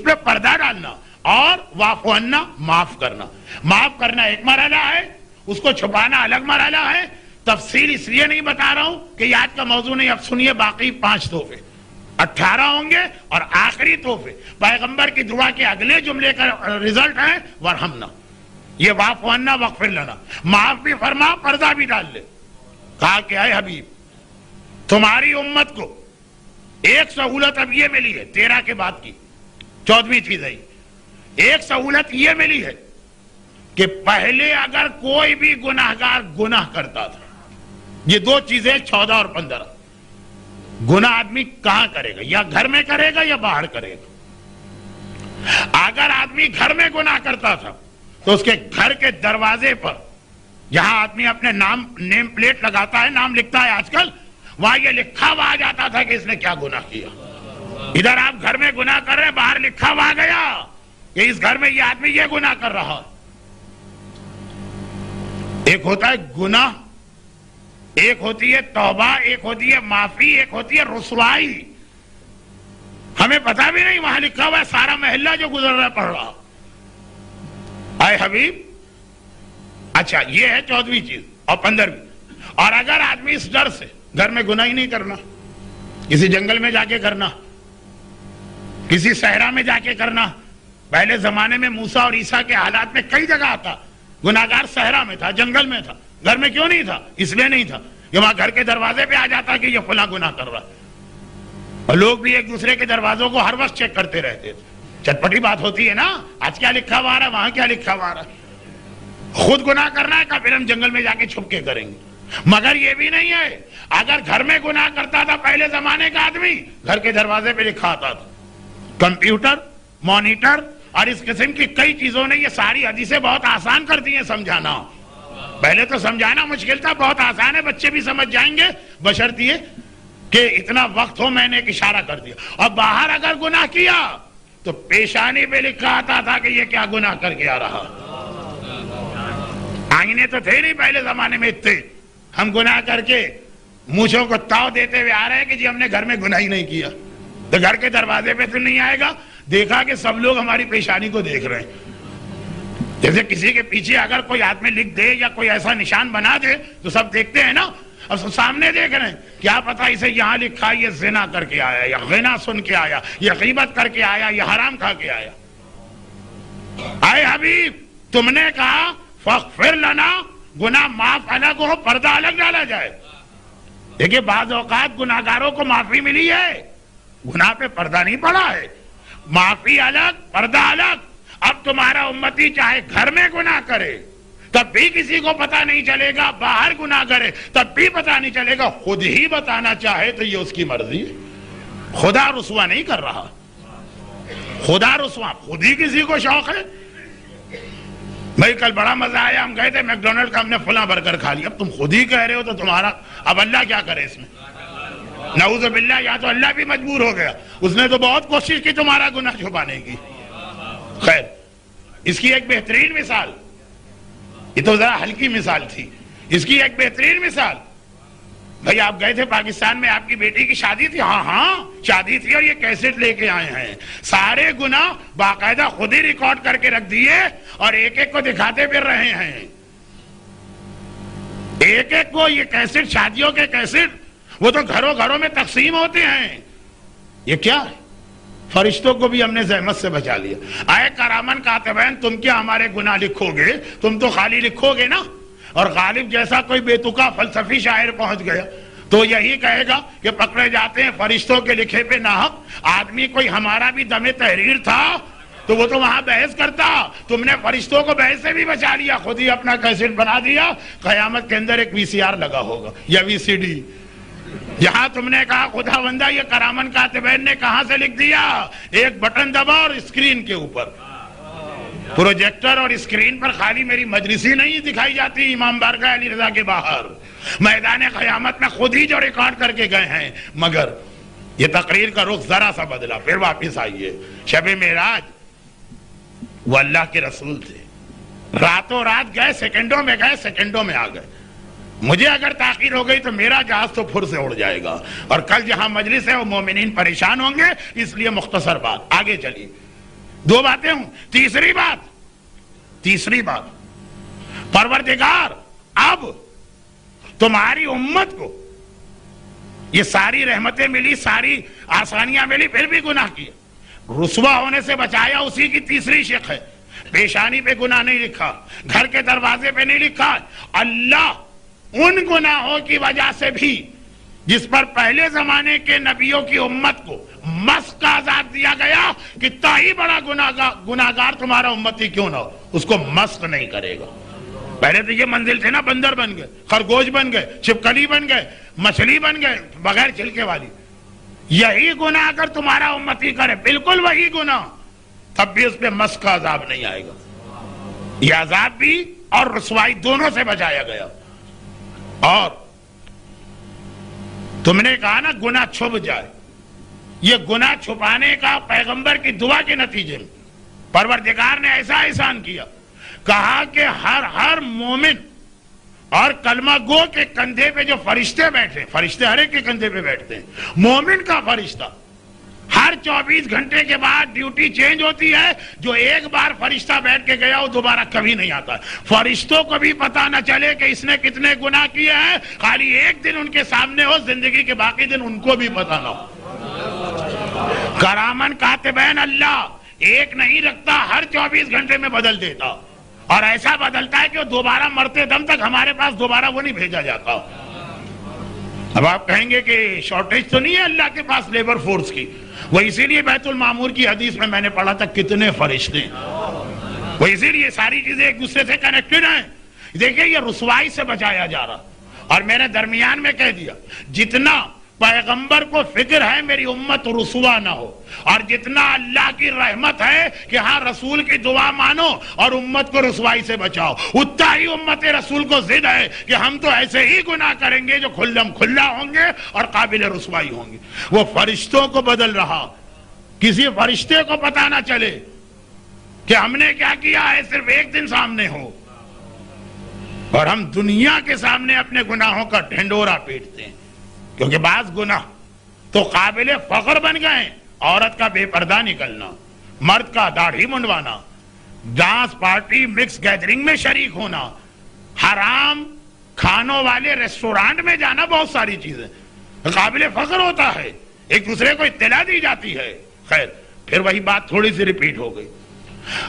پہ پردہ ڈالنا، اور واعف عنا، معاف کرنا۔ معاف کرنا ایک مرحلہ ہے، اس کو چھپانا الگ مرحلہ ہے۔ تفصیل اس لیے نہیں بتا رہا ہوں کہ یہ آج کا موضوع نہیں، اب سنیے باقی 5 تحفے، 18 ہوں گے، اور آخری تحفے پیغمبر کی دعا کے اگلے جملے کا رزلٹ ہے ورحمنا، یہ واعف عنا واغفر لنا، معاف بھی فرما، پردہ بھی ڈال لے۔ کہا کہ اے حبیب، تمہاری امت کو ایک سہولت اب یہ ملی ہے، 13 کے بعد کی 14ویں چیز ہے، ایک سہولت یہ ملی ہے کہ پہلے اگر کوئی بھی گناہگار گناہ کرتا تھا، یہ 2 چیزیں 14 اور 15، گناہ آدمی کہاں کرے گا؟ یا گھر میں کرے گا یا باہر کرے گا۔ اگر آدمی گھر میں گناہ کرتا تھا تو اس کے گھر کے دروازے پر، جہاں آدمی اپنے نیم پلیٹ لگاتا ہے، نام لکھتا ہے آج کل، وہاں یہ لکھا ہوا آ جاتا تھا کہ اس نے کیا گناہ کیا۔ ادھر آپ گھر میں گناہ کر رہے، باہر لکھا ہوا آ گیا کہ اس گھر میں یہ آدمی یہ گناہ کر رہا۔ ایک ہوتا ہے گناہ، ایک ہوتی ہے توبہ، ایک ہوتی ہے معافی، ایک ہوتی ہے رسوائی۔ ہمیں پتہ بھی نہیں، وہاں لکھا ہوا ہے سارا محلہ جو گزر رہا پڑھ رہا۔ اے حبیب، اچھا یہ ہے 14ویں چیز، اور 15ویں، اور اگر آدمی اس ڈر سے گھر میں گناہ ہی نہیں کرنا، کسی جنگل میں جا کے کرنا، کسی صحرا میں جا کے کرنا۔ پہلے زمانے میں موسیٰ اور عیسیٰ کے حالات میں کئی جگہ آتا، گناہگار صحرا میں تھا، جنگل میں تھا، گھر میں کیوں نہیں تھا؟ اس لیے نہیں تھا کہ وہاں گھر کے دروازے پہ آ جاتا کہ یہ فلاں گناہ کر رہا، اور لوگ بھی ایک دوسرے کے دروازوں کو ہر وقت چیک کرتے رہتے تھے۔ چٹپٹی بات ہوتی ہے نا، آج کیا لکھا ہوا آ رہا ہے، وہاں کیا لکھا ہوا آ رہا ہے۔ خود گناہ کرنا ہے کہ پھر ہم جنگل میں جا کے چھپ کے کریں گے؟ مگر یہ بھی نہیں ہے، اگر گھر میں گناہ کرتا تھا پہلے زمانے کا آدمی، گھر کے دروازے پہ لکھا آتا تھا۔ کمپیوٹر، مانیٹر اور اس قسم کی کئی چیزوں نے یہ ساری حدیثیں بہت آسان کر دی ہیں سمجھانا۔ پہلے تو سمجھانا مشکل تھا، بہت آسان ہے، بچے بھی سمجھ جائیں گے، بشرط یہ کہ اتنا وقت ہو۔ میں نے ایک اشارہ کر دیا۔ اور باہر اگر گناہ کیا تو پیشانی پہ لکھا آتا تھا کہ یہ کیا گناہ کر کے آ رہا۔ آئینے تو تھے نہیں پہلے زمانے میں اتنے، ہم گناہ کر کے مونچھوں کو تاؤ دیتے ہوئے آ رہے ہیں کہ جی ہم نے گھر میں گناہ ہی نہیں کیا۔ تو گھر کے دروازے پہ تو نہیں آئے گا، دیکھا کہ سب لوگ ہماری پیشانی کو دیکھ رہے ہیں۔ جیسے کسی کے پیچھے اگر کوئی آدمی لکھ دے یا کوئی ایسا نشان بنا دے تو سب دیکھتے ہیں نا، اب سب سامنے دیکھ رہے ہیں، کیا پتا اسے یہاں لکھا یہ زنا کر کے آیا، یا غنا سن کے آیا، یا غیبت کر کے آیا، یا حرام کھا کے آیا۔ اے حبیب، تم نے کہا فاغفر لنا، گناہ معاف الگ ہو، پردہ الگ ڈالا جائے۔ دیکھیں بعض اوقات گناہگاروں کو معافی ملی ہے، گناہ پہ پردہ نہیں پڑا ہے، معافی الگ پردہ الگ۔ اب تمہارا امتی چاہے گھر میں گناہ کرے تب بھی کسی کو پتہ نہیں چلے گا، باہر گناہ کرے تب بھی پتہ نہیں چلے گا، خود ہی بتانا چاہے تو یہ اس کی مرضی ہے۔ خدا رسوا نہیں کر رہا، خدا رسوا خود ہی کسی کو شوق ہے۔ بھائی کل بڑا مزہ آیا، ہم گئے تھے میک ڈونلڈ کا، ہم نے فلاں برگر کھا لیا۔ اب تم خود ہی کہہ رہے ہو تو تمہارا اب اللہ کیا کرے اس میں؟ نعوذ باللہ، یا تو اللہ بھی مجبور ہو گیا، اس نے تو بہت کوشش کی تمہارا گناہ چھپانے کی۔ خیر، اس کی ایک بہترین مثال، یہ تو ذرا ہلکی مثال تھی، اس کی ایک بہترین مثال، بھائی آپ گئے تھے پاکستان میں، آپ کی بیٹی کی شادی تھی، ہاں شادی تھی، اور یہ کیسٹ لے کے آئے ہیں، سارے گناہ باقاعدہ خود ہی ریکارڈ کر کے رکھ دیے اور ایک ایک کو دکھاتے پھر رہے ہیں، ایک ایک کو یہ کیسٹ، شادیوں کے کیسٹ، وہ تو گھروں گھروں میں تقسیم ہوتے ہیں۔ یہ کیا ہے؟ فرشتوں کو بھی ہم نے زحمت سے بچا لیا۔ آئے کرامن کاتبین، تم کیا ہمارے گناہ لکھو گے؟ تم تو خالی لکھو گے نا۔ اور غالب جیسا کوئی بیتکا فلسفی شاعر پہنچ گیا تو یہی کہے گا کہ پکڑے جاتے ہیں فرشتوں کے لکھے پہ ناحق۔ آدمی کوئی ہمارا بھی دم تحریر تھا تو وہ تو وہاں بحث کرتا، تم نے فرشتوں کو بحث سے بھی بچا لیا، خود ہی اپنا کیسٹ بنا دیا، قیامت کے اندر ایک VCR لگا ہوگا یا VCD۔ یہاں تم نے کہا خدا بندہ یہ کرامن کاتبین نے کہاں سے لکھ دیا؟ ایک بٹن دبا اور اسکرین کے اوپر، پروجیکٹر اور اسکرین پر خالی میری مجلسی نہیں دکھائی جاتی امام بارگاہ علی رضا کے باہر، میدان قیامت میں خود ہی جو ریکارڈ کر کے گئے ہیں۔ مگر یہ تقریر کا رخ ذرا سا بدلا، پھر واپس آئیے۔ شب معراج وہ اللہ کے رسول تھے، راتوں رات گئے، سیکنڈوں میں گئے، سیکنڈوں میں آ گئے۔ مجھے اگر تاخیر ہو گئی تو میرا جہاز تو پھر سے اڑ جائے گا، اور کل جہاں مجلس ہے وہ مومنین پریشان ہوں گے، اس لیے مختصر بات، آگے چلیے۔ دو باتیں ہوں، تیسری بات، پروردگار اب تمہاری امت کو یہ ساری رحمتیں ملی، ساری آسانیاں ملی، پھر بھی گناہ کیا، رسوا ہونے سے بچایا، اسی کی تیسری شق ہے۔ پیشانی پہ گناہ نہیں لکھا، گھر کے دروازے پہ نہیں لکھا، اللہ ان گناہوں کی وجہ سے بھی جس پر پہلے زمانے کے نبیوں کی امت کو مسخ کا عذاب دیا گیا، کتنا ہی بڑا گناہگار تمہارا امتی کیوں نہ ہو، اس کو مسخ نہیں کرے گا۔ پہلے تو یہ منزل تھے نا، بندر بن گئے، خرگوش بن گئے، چھپکلی بن گئے، مچھلی بن گئے بغیر چھلکے والی۔ یہی گناہ اگر تمہارا امتی کرے، بالکل وہی گناہ، تب بھی اس پہ مسخ کا عذاب نہیں آئے گا۔ یہ عذاب بھی اور رسوائی دونوں سے بچایا گیا۔ اور تم نے کہا نا گناہ چھپ جائے، یہ گناہ چھپانے کا پیغمبر کی دعا کے نتیجے میں پروردگار نے ایسا احسان کیا، کہا کہ ہر مومن اور کلمہ گو کے کندھے پہ جو فرشتے بیٹھے، فرشتے ہر ایک کے کندھے پہ بیٹھتے ہیں، مومن کا فرشتہ ہر 24 گھنٹے کے بعد ڈیوٹی چینج ہوتی ہے، جو ایک بار فرشتہ بیٹھ کے گیا وہ دوبارہ کبھی نہیں آتا۔ فرشتوں کو بھی پتا نہ چلے کہ اس نے کتنے گناہ کیے ہیں، خالی ایک دن ان کے سامنے ہو، زندگی کے باقی دن ان کو بھی پتا نہ ہو۔ کرامن کاتبین اللہ ایک نہیں رکھتا، ہر 24 گھنٹے میں بدل دیتا، اور ایسا بدلتا ہے کہ وہ دوبارہ مرتے دم تک ہمارے پاس دوبارہ وہ نہیں بھیجا جاتا۔ اب آپ کہیں گے کہ شارٹیج تو نہیں ہے اللہ کے پاس لیبر فورس کی، وہ اسی لیے بیت المعمور کی حدیث میں نے پڑھا تھا کتنے فرشتے ہیں، وہ اسی لیے ساری چیزیں ایک دوسرے سے کنیکٹڈ ہیں۔ دیکھیں یہ رسوائی سے بچایا جا رہا، اور میں نے درمیان میں کہہ دیا جتنا پیغمبر کو فکر ہے میری امت رسوا نہ ہو، اور جتنا اللہ کی رحمت ہے کہ ہاں رسول کی دعا مانو اور امت کو رسوائی سے بچاؤ، اتنا ہی امت رسول کو ضد ہے کہ ہم تو ایسے ہی گناہ کریں گے جو کھلم کھلا ہوں گے اور قابل رسوائی ہوں گے۔ وہ فرشتوں کو بدل رہا، کسی فرشتے کو پتہ نہ چلے کہ ہم نے کیا کیا ہے، صرف ایک دن سامنے ہو، اور ہم دنیا کے سامنے اپنے گناہوں کا ڈھنڈورا پیٹتے ہیں، کیونکہ بعض گناہ تو قابل فخر بن گئے، عورت کا بے پردہ نکلنا، مرد کا داڑھی منڈوانا، ڈانس پارٹی مکس گیدرنگ میں شریک ہونا، حرام کھانوں والے ریسٹورانٹ میں جانا، بہت ساری چیزیں قابل فخر ہوتا ہے، ایک دوسرے کو اطلاع دی جاتی ہے۔ خیر، پھر وہی بات تھوڑی سی ریپیٹ ہو گئی۔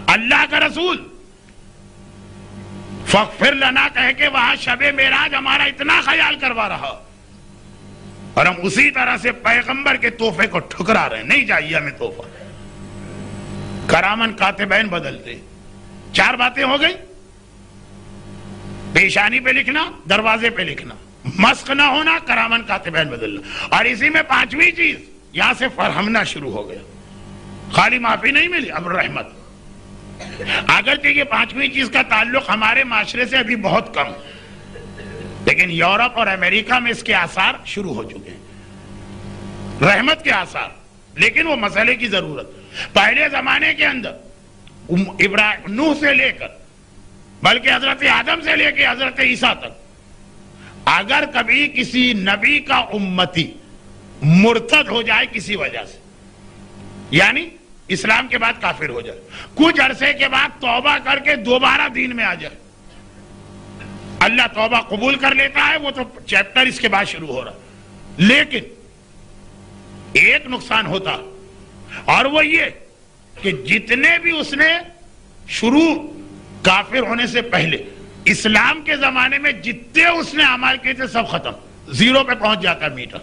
اللہ کا رسول فغفر لنا کہہ کے وہاں شب معراج ہمارا اتنا خیال کروا رہا، اور ہم اسی طرح سے پیغمبر کے تحفے کو ٹھکرا رہے ہیں، نہیں چاہیے ہمیں تحفہ۔ کرامن کاتبین بدلتے، 4 باتیں ہو گئی، پیشانی پہ لکھنا، دروازے پہ لکھنا، مسخ نہ ہونا، کرامن کاتبین بدلنا، اور اسی میں 5ویں چیز یہاں سے فرہمنا شروع ہو گیا۔ خالی معافی نہیں ملی، اب رحمت۔ اگرچہ یہ 5ویں چیز کا تعلق ہمارے معاشرے سے ابھی بہت کم، لیکن یورپ اور امریکہ میں اس کے آثار شروع ہو چکے ہیں، رحمت کے آثار۔ لیکن وہ مسئلے کی ضرورت، پہلے زمانے کے اندر نوح سے لے کر بلکہ حضرت آدم سے لے کے حضرت عیسیٰ تک، اگر کبھی کسی نبی کا امتی مرتد ہو جائے کسی وجہ سے، یعنی اسلام کے بعد کافر ہو جائے، کچھ عرصے کے بعد توبہ کر کے دوبارہ دین میں آ جائے، اللہ توبہ قبول کر لیتا ہے، وہ تو چیپٹر اس کے بعد شروع ہو رہا۔ لیکن ایک نقصان ہوتا، اور وہ یہ کہ جتنے بھی اس نے شروع کافر ہونے سے پہلے اسلام کے زمانے میں جتنے اس نے اعمال کیے تھے سب ختم، 0 پہ پہنچ جاتا میٹر۔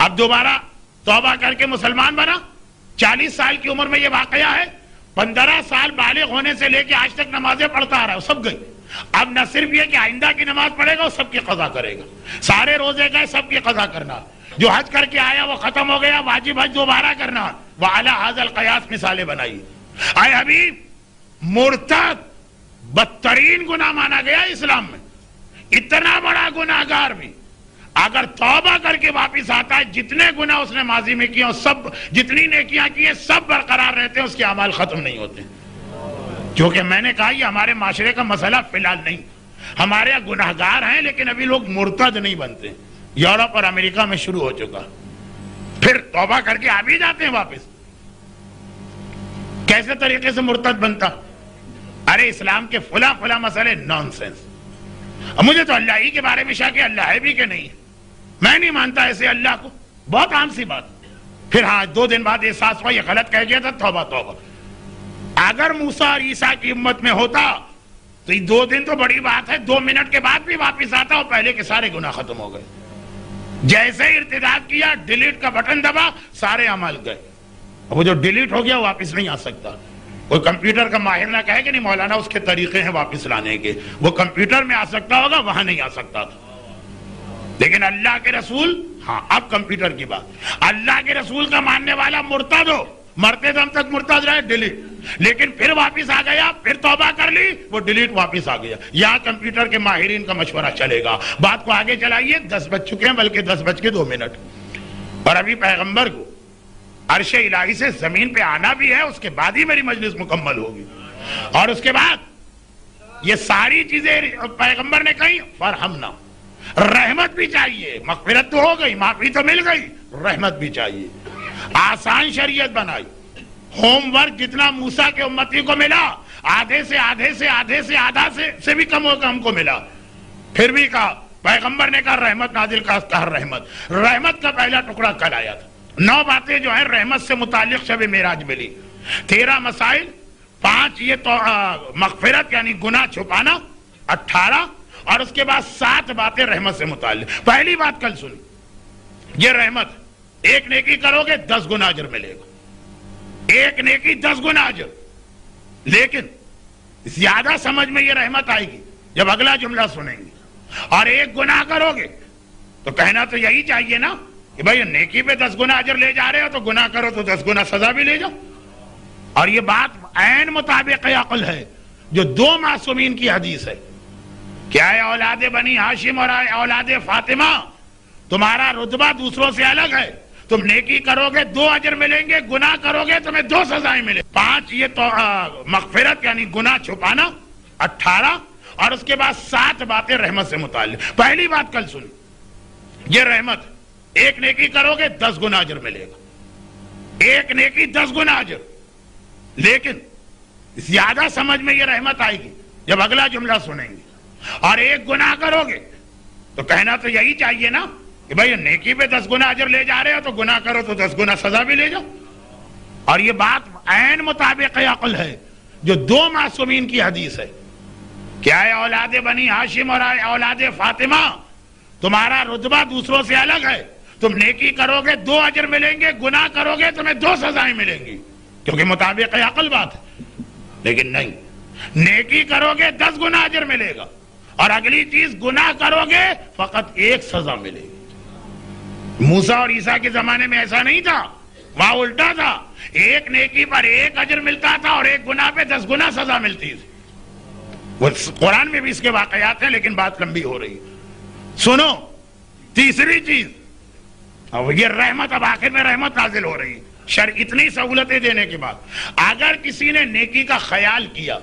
اب دوبارہ توبہ کر کے مسلمان بنا، 40 سال کی عمر میں یہ واقعہ ہے، 15 سال بالغ ہونے سے لے کے آج تک نمازیں پڑھتا آ رہا ہے، وہ سب گئی۔ اب نہ صرف یہ کہ آئندہ کی نماز پڑھے گا، وہ سب کی قضا کرے گا، سارے روزے گئے سب کی قضا کرنا، جو حج کر کے آیا وہ ختم ہو گیا، واجب حج دوبارہ کرنا، وعلی ھذا القیاس مثالیں بنائی۔ اے حبیب، مرتد بدترین گناہ مانا گیا اسلام میں، اتنا بڑا گناہگار بھی اگر توبہ کر کے واپس آتا ہے، جتنے گناہ اس نے ماضی میں کیے سب، جتنی نیکیاں کی ہیں سب برقرار رہتے ہیں، اس کے اعمال ختم نہیں ہوتے۔ کیونکہ میں نے کہا یہ ہمارے معاشرے کا مسئلہ فی الحال نہیں، ہمارے یہاں گناہگار ہیں لیکن ابھی لوگ مرتد نہیں بنتے، یورپ اور امریکہ میں شروع ہو چکا، پھر توبہ کر کے آ بھی جاتے ہیں واپس۔ کیسے طریقے سے مرتد بنتا؟ ارے اسلام کے فلاں مسئلے نان سینس، اب مجھے تو اللہ ہی کے بارے میں شک ہے، اللہ ہے بھی کہ نہیں ہے، میں نہیں مانتا ایسے اللہ کو، بہت عام سی بات۔ پھر ہاں 2 دن بعد احساس ہوا یہ غلط کہہ گیا تھا، توبہ۔ اگر موسیٰ اور عیسیٰ کی امت میں ہوتا تو یہ 2 دن تو بڑی بات ہے، 2 منٹ کے بعد بھی واپس آتا اور پہلے کے سارے گناہ ختم ہو گئے۔ جیسے ہی ارتداد کیا، ڈیلیٹ کا بٹن دبا، سارے عمل گئے۔ وہ جو ڈیلیٹ ہو گیا واپس نہیں آ سکتا۔ کوئی کمپیوٹر کا ماہر نہ کہے کہ نہیں مولانا اس کے طریقے ہیں واپس لانے کے، وہ کمپیوٹر میں آ سکتا ہوگا، وہاں نہیں آ سکتا تھا۔ لیکن اللہ کے رسول، ہاں اب کمپیوٹر کی بات، اللہ کے رسول کا ماننے والا مرتد ہو، مرتے دم تک مرتد رہے، ڈیلیٹ، لیکن پھر واپس آ گیا، پھر توبہ کر لی، وہ ڈیلیٹ واپس آ گیا۔ یہاں کمپیوٹر کے ماہرین کا مشورہ چلے گا، بات کو آگے چلائیے، 10 بج چکے ہیں، بلکہ 10:02، اور ابھی پیغمبر کو عرش الہی سے زمین پہ آنا بھی ہے، اس کے بعد ہی میری مجلس مکمل ہوگی، اور اس کے بعد یہ ساری چیزیں پیغمبر نے کہیں، فرہمنا، رحمت بھی چاہیے، مغفرت تو ہو گئی، معافی تو مل گئی، رحمت بھی چاہیے، آسان شریعت بنائی، ہوم ورک جتنا موسیٰ کے امتی کو ملا، آدھے سے آدھا سے بھی کم ہوگا ہم کو ملا، پھر بھی کہا، پیغمبر نے کہا رحمت نازل کا رحمت کا پہلا ٹکڑا کل آیا تھا۔ 9 باتیں جو ہیں رحمت سے متعلق شب معراج ملی، 13 مسائل، 5 یہ تو مغفرت یعنی گناہ چھپانا، 18، اور اس کے بعد 7 باتیں رحمت سے متعلق۔ پہلی بات کل سنی، یہ رحمت، ایک نیکی کرو گے 10 گنا اجر ملے گا، ایک نیکی 10 گنا اجر، لیکن زیادہ سمجھ میں یہ رحمت آئے گی جب اگلا جملہ سنیں گے، اور ایک گناہ کرو گے تو کہنا تو یہی چاہیے نا کہ بھائی نیکی پہ 10 گنا اجر لے جا رہے ہو تو گناہ کرو تو 10 گنا سزا بھی لے جاؤ، اور یہ بات عین مطابق عقل ہے جو 2 معصومین کی حدیث ہے کہ اے اولاد بنی ہاشم اور اے اولاد فاطمہ، تمہارا رتبہ دوسروں سے الگ ہے، تم نیکی کرو گے 2 اجر ملیں گے، گناہ کرو گے تمہیں 2 سزائیں ملیں۔ 5 یہ تو مغفرت یعنی گناہ چھپانا، 18، اور اس کے بعد 7 باتیں رحمت سے متعلق۔ پہلی بات کل سنی، یہ رحمت، ایک نیکی کرو گے 10 گنا اجر ملے گا، ایک نیکی 10 گنا اجر، لیکن زیادہ سمجھ میں یہ رحمت آئے گی جب اگلا جملہ سنیں گے، اور ایک گناہ کرو گے تو کہنا تو یہی چاہیے نا کہ بھائی نیکی پہ 10 گنا اجر لے جا رہے ہو تو گناہ کرو تو 10 گنا سزا بھی لے جاؤ، اور یہ بات عین مطابق عقل ہے جو 2 معصومین کی حدیث ہے کیا ہے اولاد بنی ہاشم اور اولاد فاطمہ تمہارا رتبہ دوسروں سے الگ ہے. تم نیکی کرو گے 2 اجر ملیں گے, گناہ کرو گے تمہیں 2 سزائیں ملیں گی, کیونکہ مطابق عقل بات ہے. لیکن نہیں, نیکی کرو گے 10 گنا اجر ملے گا, اور اگلی چیز گناہ کرو گے فقط 1 سزا ملے گی. موسیٰ اور عیسیٰ کے زمانے میں ایسا نہیں تھا, وہاں الٹا تھا. 1 نیکی پر 1 اجر ملتا تھا اور 1 گناہ پہ 10 گنا سزا ملتی تھی. وہ قرآن میں بھی اس کے واقعات ہیں, لیکن بات لمبی ہو رہی ہے. سنو, تیسری چیز, یہ رحمت, اب آخر میں رحمت نازل ہو رہی ہے شرع اتنی سہولتیں دینے کے بعد. اگر کسی نے نیکی کا خیال کیا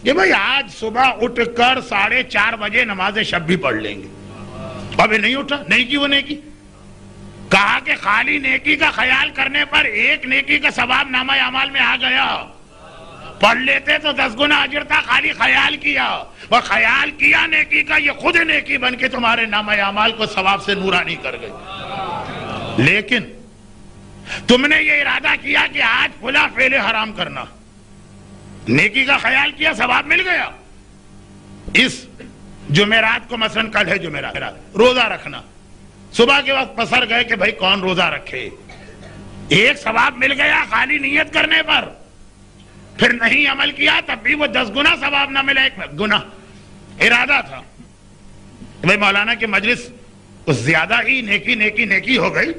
کہ بھئی آج صبح اٹھ کر 4:30 بجے نماز شب بھی پڑھ لیں گے, ابھی نہیں اٹھا, نہیں کی وہ نیکی. کہا کہ خالی نیکی کا خیال کرنے پر 1 نیکی کا ثواب نامہ اعمال میں آ گیا, پڑھ لیتے تو 10 گنا اجر تھا. خالی خیال کیا, وہ خیال کیا نیکی کا, یہ خود نیکی بن کے تمہارے نامہ اعمال کو ثواب سے نورانی کر گئی. لیکن تم نے یہ ارادہ کیا کہ آج فلاں فعل حرام کرنا, نیکی کا خیال کیا, ثواب مل گیا. اس جمعرات کو مثلا کل ہے جمعرات, روزہ رکھنا, صبح کے وقت پسر گئے کہ بھائی کون روزہ رکھے, 1 ثواب مل گیا خالی نیت کرنے پر. پھر نہیں عمل کیا تب بھی وہ 10 گنا ثواب نہ ملے, 1 گنا. ارادہ تھا بھائی مولانا کی مجلس اس زیادہ ہی نیکی نیکی نیکی ہو گئی,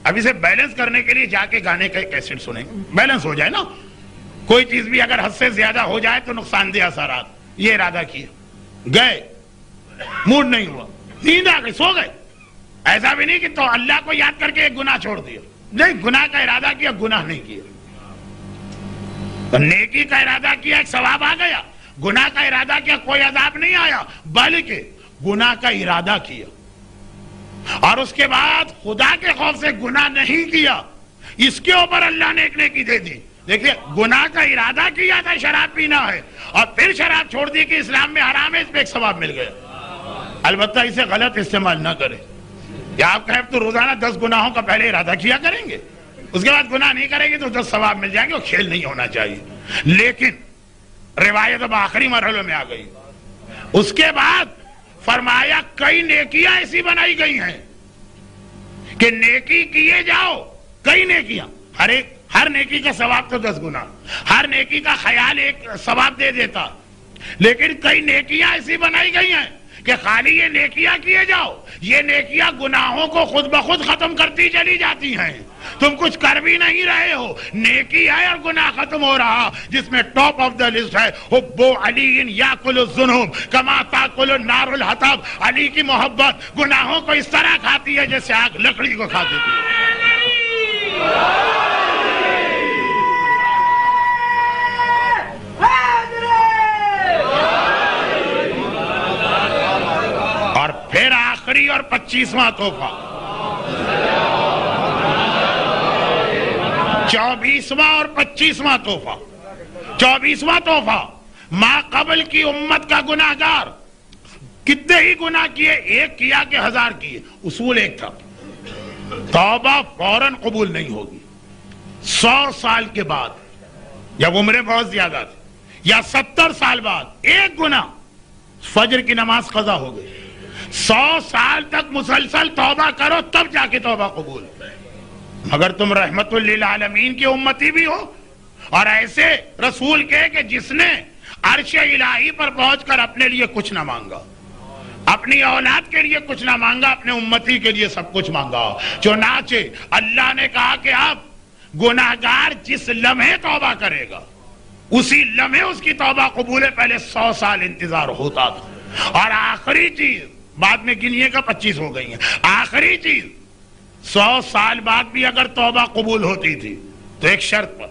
اب اسے بیلنس کرنے کے لیے جا کے گانے کا کیسٹ سنیں, بیلنس ہو جائے نا. کوئی چیز بھی اگر حد سے زیادہ ہو جائے تو نقصان دہ اثرات. یہ ارادہ کیا, گئے, موڈ نہیں ہوا, نیند آ گئی, سو گئے. ایسا بھی نہیں کہ تو اللہ کو یاد کر کے 1 گناہ چھوڑ دیا, نہیں, گناہ کا ارادہ کیا, گناہ نہیں کیا. تو نیکی کا ارادہ کیا, 1 ثواب آ گیا. گناہ کا ارادہ کیا, کوئی عذاب نہیں آیا, بلکہ گناہ کا ارادہ کیا اور اس کے بعد خدا کے خوف سے گناہ نہیں کیا. اس کے اوپر اللہ نے 1 نیکی دے دی. دیکھیں, گناہ کا ارادہ کیا تھا شراب پینا ہے, اور پھر شراب چھوڑ دی کہ اسلام میں حرام ہے, اس پہ 1 ثواب مل گیا. البتہ اسے غلط استعمال نہ کریں. یا آپ کہیں تو روزانہ 10 گناہوں کا پہلے ارادہ کیا کریں گے, اس کے بعد گناہ نہیں کریں گے تو 10 ثواب مل جائیں گے, اور کھیل نہیں ہونا چاہیے. لیکن روایت اب آخری مرحلے میں آ گئی. اس کے بعد فرمایا کئی نیکیاں ایسی بنائی گئی ہیں کہ نیکی کیے جاؤ, کئی نیکیاں, ہر نیکی کا ثواب تو 10 گنا, ہر نیکی کا خیال 1 ثواب دے دیتا. لیکن کئی نیکیاں ایسی بنائی گئی ہیں کہ خالی یہ نیکیاں کیے جاؤ, یہ نیکیاں گناہوں کو خود بخود ختم کرتی چلی جاتی ہیں. تم کچھ کر بھی نہیں رہے ہو, نیکی ہے اور گناہ ختم ہو رہا. جس میں ٹاپ آف دا لسٹ ہے حب علی یاکل الذنوب کما تاکل النار الحطب. علی کی محبت گناہوں کو اس طرح کھاتی ہے جیسے آگ لکڑی کو کھا دیتی ہے. اور پھر آخری اور 25واں تحفہ, 24واں اور 25واں تحفہ. 24واں تحفہ, ما قبل کی امت کا گناہگار کتنے ہی گناہ کیے, 1 کیا کہ 1000 کیے, اصول 1 تھا, توبہ فوراً قبول نہیں ہوگی. 100 سال کے بعد, جب عمریں بہت زیادہ تھی, یا 70 سال بعد 1 گناہ, فجر کی نماز قضا ہو گئی. 100 سال تک مسلسل توبہ کرو تب جا کے توبہ قبول. مگر تم رحمت للعالمین کی امتی بھی ہو, اور ایسے رسول کے کہ جس نے عرش الہی پر پہنچ کر اپنے لیے کچھ نہ مانگا, اپنی اولاد کے لیے کچھ نہ مانگا, اپنے امتی کے لیے سب کچھ مانگا. چنانچہ اللہ نے کہا کہ اب گناہگار جس لمحے توبہ کرے گا اسی لمحے اس کی توبہ قبول ہے. پہلے 100 سال انتظار ہوتا تھا. اور آخری چیز, بعد میں گنیے کا 25 ہو گئی ہیں, آخری چیز 100 سال بعد بھی اگر توبہ قبول ہوتی تھی تو ایک شرط پر,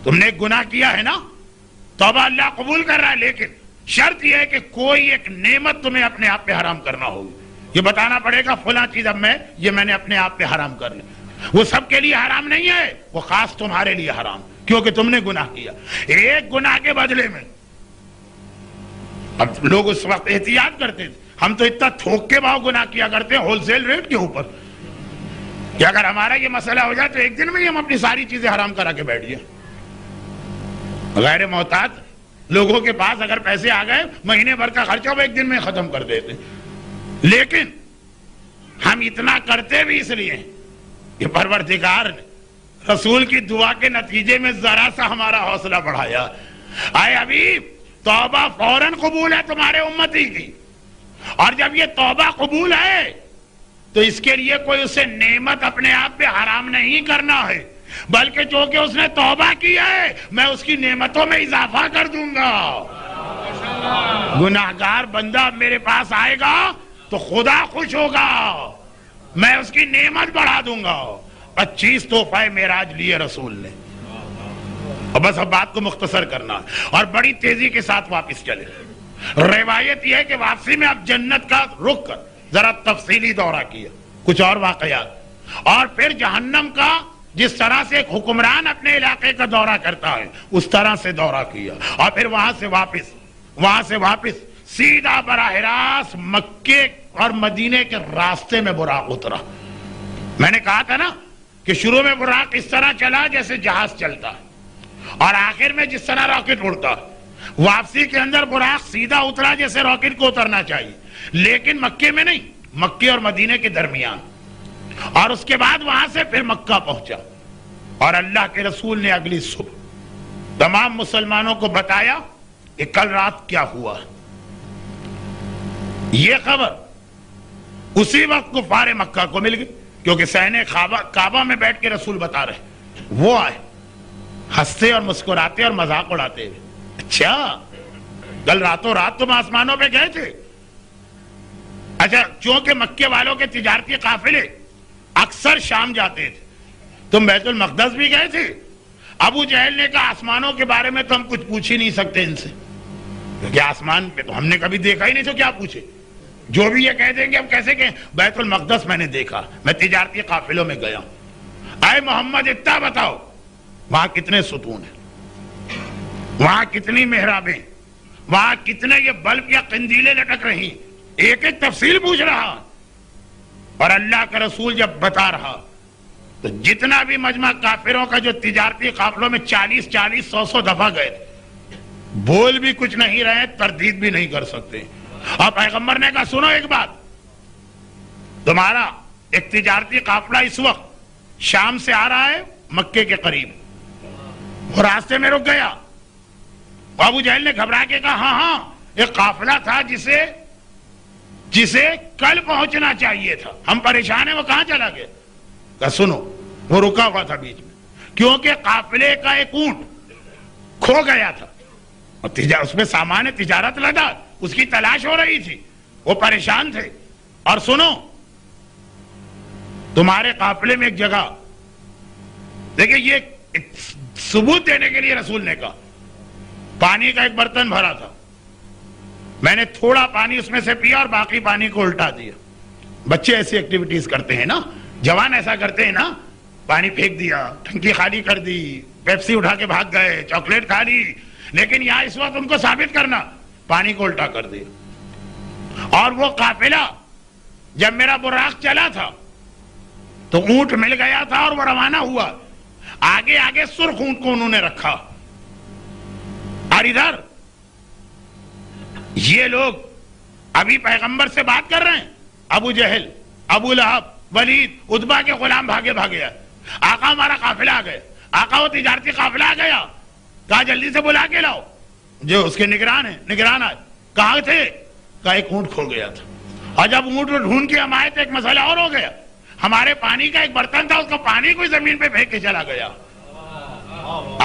تم نے ایک گناہ کیا ہے نا, توبہ اللہ قبول کر رہا ہے, لیکن شرط یہ ہے کہ کوئی ایک نعمت تمہیں اپنے آپ پہ حرام کرنا ہوگی. یہ بتانا پڑے گا فلاں چیز اب میں نے اپنے آپ پہ حرام کر لی. وہ سب کے لیے حرام نہیں ہے, وہ خاص تمہارے لیے حرام, کیونکہ تم نے گناہ کیا. 1 گناہ کے بدلے میں, اب لوگ اس وقت احتیاط کرتے تھے, ہم تو اتنا تھوک کے بھاؤ گناہ کیا کرتے ہیں ہول سیل ریٹ کے اوپر, کہ اگر ہمارا یہ مسئلہ ہو جائے تو 1 دن میں ہی ہم اپنی ساری چیزیں حرام کرا کے بیٹھ جائیں. غیر محتاط لوگوں کے پاس اگر پیسے آ گئے مہینے بھر کا خرچہ وہ ایک دن میں ختم کر دیتے، لیکن ہم اتنا کرتے بھی اس لیے کہ پروردگار نے رسول کی دعا کے نتیجے میں ذرا سا ہمارا حوصلہ بڑھایا. اے حبیب، توبہ فوراً قبول ہے تمہارے امتی کی، اور جب یہ توبہ قبول ہے تو اس کے لیے کوئی اسے نعمت اپنے آپ پہ حرام نہیں کرنا ہے، بلکہ جو کہ اس نے توبہ کیا ہے میں اس کی نعمتوں میں اضافہ کر دوں گا. گناہگار بندہ میرے پاس آئے گا تو خدا خوش ہوگا، میں اس کی نعمت بڑھا دوں گا. 25 تحفہ معراج لیے رسول نے، اور بس اب بات کو مختصر کرنا اور بڑی تیزی کے ساتھ واپس چلے. روایت یہ ہے کہ واپسی میں اب جنت کا رخ کر ذرا تفصیلی دورہ کیا، کچھ اور واقعات، اور پھر جہنم کا جس طرح سے ایک حکمران اپنے علاقے کا دورہ کرتا ہے اس طرح سے دورہ کیا، اور پھر وہاں سے واپس سیدھا براہ راست مکے اور مدینے کے راستے میں براق اترا. میں نے کہا تھا نا کہ شروع میں براق اس طرح چلا جیسے جہاز چلتا ہے، اور آخر میں جس طرح راکٹ اڑتا ہے. واپسی کے اندر براق سیدھا اترا جیسے راکٹ کو اترنا چاہیے، لیکن مکے میں نہیں، مکے اور مدینے کے درمیان. اور اس کے بعد وہاں سے پھر مکہ پہنچا، اور اللہ کے رسول نے اگلی صبح تمام مسلمانوں کو بتایا کہ کل رات کیا ہوا. یہ خبر اسی وقت کفار مکہ کو مل گئی، کیونکہ صحن کعبہ میں بیٹھ کے رسول بتا رہے. وہ آئے ہنستے اور مسکراتے اور مذاق اڑاتے ہوئے، اچھا کل راتوں رات تم آسمانوں پہ گئے تھے؟ اچھا، چونکہ مکے والوں کے تجارتی قافلے اکثر شام جاتے تھے، تم بیت المقدس بھی گئے تھے؟ ابو جہل نے کہا آسمانوں کے بارے میں تو ہم کچھ پوچھ ہی نہیں سکتے ان سے، کیونکہ آسمان پہ تو ہم نے کبھی دیکھا ہی نہیں، تو کیا پوچھے؟ جو بھی یہ کہہ دیں گے ہم کیسے کہیں بیت المقدس میں نے دیکھا، میں تجارتی قافلوں میں گیا ہوں. اے محمد اتنا بتاؤ وہاں کتنے ستون ہیں، وہاں کتنی محرابیں، وہاں کتنے یہ بلب یا قندیلیں لٹک رہی، ایک ایک تفصیل پوچھ رہا. اور اللہ کا رسول جب بتا رہا تو جتنا بھی مجمع کافروں کا جو تجارتی قافلوں میں 40 100 دفعہ گئے تھے، بول بھی کچھ نہیں رہے، تردید بھی نہیں کر سکتے. اور پیغمبر نے کہا سنو ایک بات، تمہارا ایک تجارتی قافلہ اس وقت شام سے آ رہا ہے مکے کے قریب، وہ راستے میں رک گیا. ابو جہل نے گھبرا کے کہا ہاں ایک قافلہ تھا جسے کل پہنچنا چاہیے تھا، ہم پریشان ہیں، وہ کہاں چلا گیا؟ کہا سنو، وہ رکا ہوا تھا بیچ میں، کیونکہ قافلے کا ایک اونٹ کھو گیا تھا، اور اس میں سامان تجارت لدا، اس کی تلاش ہو رہی تھی، وہ پریشان تھے. اور سنو، تمہارے قافلے میں ایک جگہ، دیکھیں یہ ثبوت دینے کے لیے رسول نے کہا، پانی کا ایک برتن بھرا تھا، میں نے تھوڑا پانی اس میں سے پیا اور باقی پانی کو الٹا دیا. بچے ایسی ایکٹیویٹیز کرتے ہیں نا، جوان ایسا کرتے ہیں نا، پانی پھینک دیا، ٹنکی خالی کر دی، پیپسی اٹھا کے بھاگ گئے، چاکلیٹ کھا لی، لیکن یہاں اس وقت ان کو ثابت کرنا پانی کو الٹا کر دیا. اور وہ قافلہ جب میرا براق چلا تھا تو اونٹ مل گیا تھا اور وہ روانہ ہوا، آگے آگے سرخ اونٹ کو انہوں نے رکھا، اور ادھر یہ لوگ ابھی پیغمبر سے بات کر رہے ہیں، ابو جہل، ابو لہب، ولید، عتبہ کے غلام بھاگے آقا ہمارا قافلہ آ گیا، آقا وہ تجارتی قافلہ آ گیا، کہا جلدی سے بلا کے لاؤ. جو اس کے نگران ہیں، نگران آئے، کہاں تھے؟ کہا ایک اونٹ کھو گیا تھا، اور جب اونٹ کو ڈھونڈ کے ہم آئے تو ایک مسئلہ اور ہو گیا، ہمارے پانی کا ایک برتن تھا، اس کو پانی کوئی زمین پہ پھینک کے چلا گیا.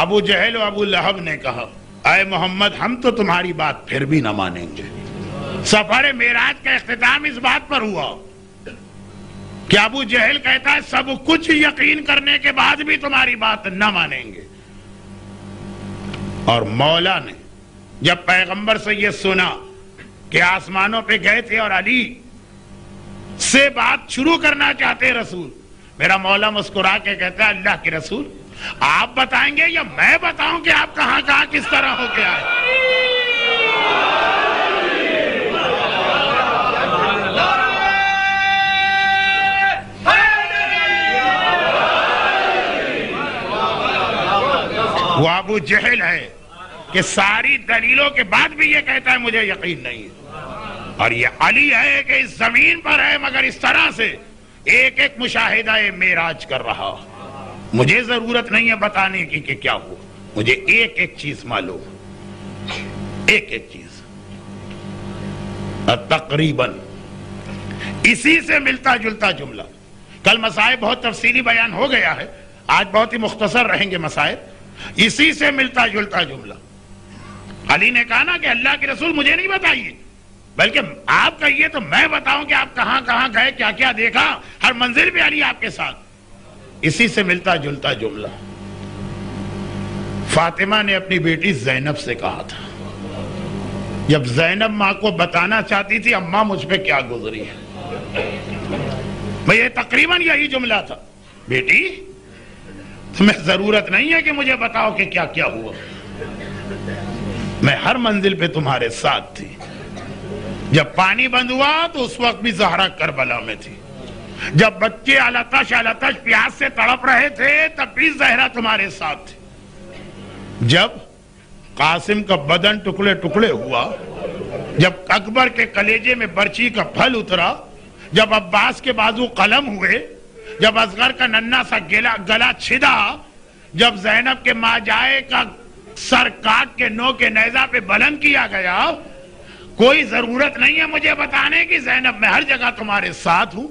ابو جہل و ابو لہب نے کہا اے محمد ہم تو تمہاری بات پھر بھی نہ مانیں گے. سفر معراج کا اختتام اس بات پر ہوا کہ ابو جہل کہتا ہے سب کچھ یقین کرنے کے بعد بھی تمہاری بات نہ مانیں گے. اور مولا نے جب پیغمبر سے یہ سنا کہ آسمانوں پہ گئے تھے اور علی سے بات شروع کرنا چاہتے رسول، میرا مولا مسکرا کے کہتا ہے اللہ کے رسول آپ بتائیں گے یا میں بتاؤں کہ آپ کہاں کہاں کس طرح ہو کے آئے؟ وہ ابو جہل ہے کہ ساری دلیلوں کے بعد بھی یہ کہتا ہے مجھے یقین نہیں ہے. اور یہ علی ہے کہ اس زمین پر ہے مگر اس طرح سے ایک ایک مشاہدہ معراج کر رہا. مجھے ضرورت نہیں ہے بتانے کی کہ کیا ہوا، مجھے ایک ایک چیز معلوم، ایک ایک چیز. تقریباً اسی سے ملتا جلتا جملہ. کل مسائل بہت تفصیلی بیان ہو گیا ہے، آج بہت ہی مختصر رہیں گے مسائل. اسی سے ملتا جلتا جملہ. علی نے کہا نا کہ اللہ کے رسول مجھے نہیں بتائیے، بلکہ آپ کہیے تو میں بتاؤں کہ آپ کہاں کہاں گئے، کیا کیا دیکھا. ہر منزل پہ علی آپ کے ساتھ. اسی سے ملتا جلتا جملہ. فاطمہ نے اپنی بیٹی زینب سے کہا تھا، جب زینب ماں کو بتانا چاہتی تھی اماں مجھ پہ کیا گزری ہے، یہ تقریباً یہی جملہ تھا، بیٹی تمہیں ضرورت نہیں ہے کہ مجھے بتاؤ کہ کیا کیا ہوا، میں ہر منزل پہ تمہارے ساتھ تھی. جب پانی بند ہوا تو اس وقت بھی زہرا کربلا میں تھی. جب بچے علتش پیاس سے تڑپ رہے تھے تب بھی زہرا تمہارے ساتھ تھی. جب قاسم کا بدن ٹکڑے ٹکڑے ہوا، جب اکبر کے کلیجے میں برچی کا پھل اترا، جب عباس کے بازو قلم ہوئے، جب اصغر کا ننھا سا گلا چھدا، جب زینب کے ماجائے کا سر کاٹ کے نو کے نیزہ پہ بلند کیا گیا، کوئی ضرورت نہیں ہے مجھے بتانے کی زینب میں ہر جگہ تمہارے ساتھ ہوں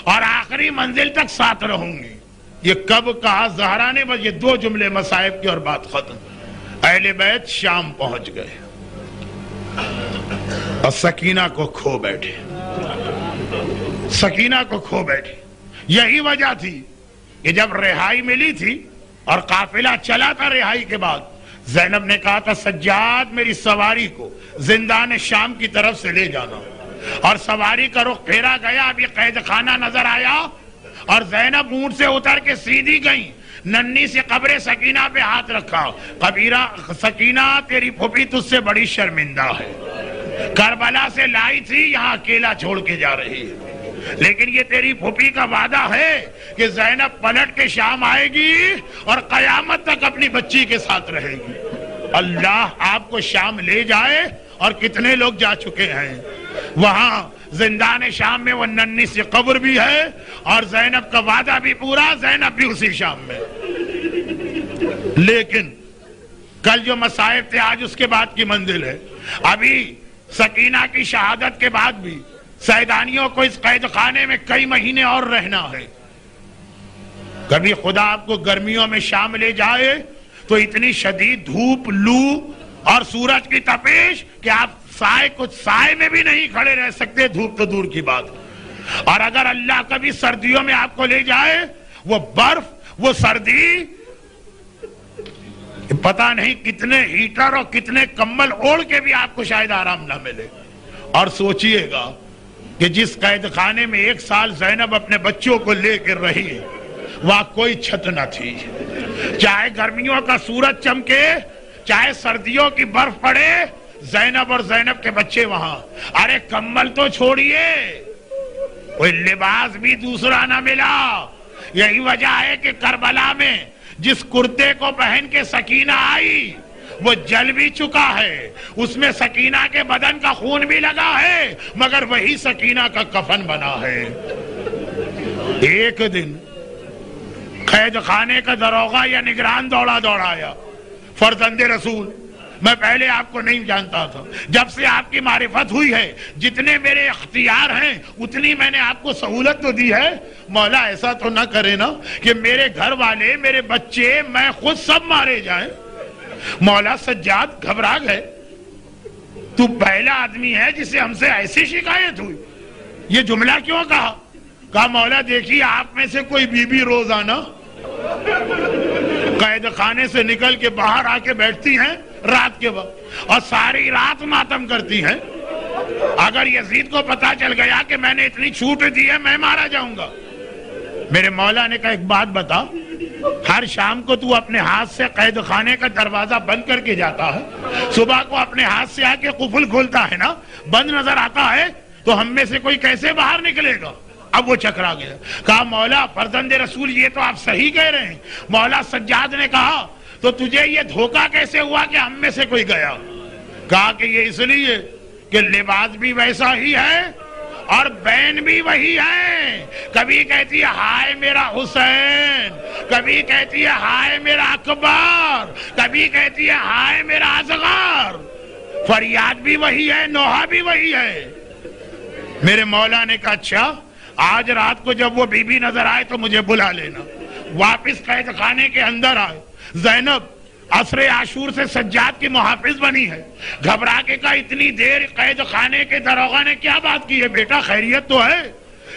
اور آخری منزل تک ساتھ رہوں گی. یہ کب کہا زہرا نے؟ بس یہ دو جملے مصائب کی اور بات ختم. اہل بیت شام پہنچ گئے اور سکینہ کو کھو بیٹھے. سکینہ کو کھو بیٹھے. یہی وجہ تھی کہ جب رہائی ملی تھی اور قافلہ چلا تھا رہائی کے بعد، زینب نے کہا تھا سجاد میری سواری کو زندان شام کی طرف سے لے جانا، اور سواری کا رخ پھیرا گیا. اب یہ قید خانہ نظر آیا اور زینب اونٹ سے اتر کے سیدھی گئی، ننھی سی قبر سکینہ پہ ہاتھ رکھا. قبیرہ سکینہ تیری پھوپھی تجھ سے بڑی شرمندہ ہے، کربلا سے لائی تھی یہاں اکیلا چھوڑ کے جا رہی ہے، لیکن یہ تیری پھوپھی کا وعدہ ہے کہ زینب پلٹ کے شام آئے گی اور قیامت تک اپنی بچی کے ساتھ رہے گی. اللہ آپ کو شام لے جائے. اور کتنے لوگ جا چکے ہیں وہاں زندان شام میں. وہ ننھی سی قبر بھی ہے اور زینب کا وعدہ بھی پورا، زینب بھی اسی شام میں. لیکن کل جو مصائب تھے آج اس کے بعد کی منزل ہے. ابھی سکینہ کی شہادت کے بعد بھی سیدانیوں کو اس قید خانے میں کئی مہینے اور رہنا ہے. کبھی خدا آپ کو گرمیوں میں شام لے جائے تو اتنی شدید دھوپ، لو اور سورج کی تپش کہ آپ کچھ سائے میں بھی نہیں کھڑے رہ سکتے، دھوپ تو دور کی بات. اور اگر اللہ کبھی سردیوں میں آپ کو لے جائے، وہ برف، وہ سردی، پتہ نہیں کتنے ہیٹر اور کتنے کمبل اوڑھ کے بھی آپ کو شاید آرام نہ ملے. اور سوچئے گا کہ جس قید خانے میں 1 سال زینب اپنے بچوں کو لے کر رہی، وہاں کوئی چھت نہ تھی. چاہے گرمیوں کا سورج چمکے، چاہے سردیوں کی برف پڑے، زینب اور زینب کے بچے وہاں. ارے کمبل تو چھوڑیے، کوئی لباس بھی دوسرا نہ ملا. یہی وجہ ہے کہ کربلا میں جس کرتے کو پہن کے سکینہ آئی وہ جل بھی چکا ہے، اس میں سکینہ کے بدن کا خون بھی لگا ہے، مگر وہی سکینہ کا کفن بنا ہے. ایک دن قید خانے کا دروغہ یا نگران دوڑا آیا، فرزند رسول، میں پہلے آپ کو نہیں جانتا تھا، جب سے آپ کی معرفت ہوئی ہے جتنے میرے اختیار ہیں اتنی میں نے آپ کو سہولت تو دی ہے. مولا ایسا تو نہ کرے نا کہ میرے گھر والے، میرے بچے، میں خود سب مارے جائیں. مولا سجاد گھبرا گئے. تو پہلا آدمی ہے جسے ہم سے ایسی شکایت ہوئی. یہ جملہ کیوں کہا؟ کہا مولا دیکھیے آپ میں سے کوئی بی بی روزانہ قید خانے سے نکل کے باہر آ کے بیٹھتی ہیں رات کے وقت اور ساری رات ماتم کرتی ہیں. اگر یزید کو پتا چل گیا کہ میں نے اتنی چھوٹ دی ہے میں مارا جاؤں گا. میرے مولا نے کہا ایک بات بتا، ہر شام کو تو اپنے ہاتھ سے قید خانے کا دروازہ بند کر کے جاتا ہے، صبح کو اپنے ہاتھ سے آ کے قفل کھولتا ہے نا، بند نظر آتا ہے، تو ہم میں سے کوئی کیسے باہر نکلے گا؟ اب وہ چکرا گیا. کہا مولا فرزند رسول یہ تو آپ صحیح کہہ رہے ہیں. مولا سجاد نے کہا تو تجھے یہ دھوکہ کیسے ہوا کہ ہم میں سے کوئی گیا؟ کہا کہ یہ اس لیے کہ لباس بھی ویسا ہی ہے اور بین بھی وہی ہے. کبھی کہتی ہے ہائے میرا حسین، کبھی کہتی ہے ہائے میرا اکبر، کبھی کہتی ہے ہائے میرا اصغر. فریاد بھی وہی ہے، نوحہ بھی وہی ہے. میرے مولا نے کہا اچھا آج رات کو جب وہ بی بی نظر آئے تو مجھے بلا لینا. واپس قید خانے کے اندر آئے. زینب عصر عاشور سے سجاد کی محافظ بنی ہے. گھبرا کے کہا اتنی دیر قید خانے کے دروغہ نے کیا بات کی ہے؟ بیٹا خیریت تو ہے؟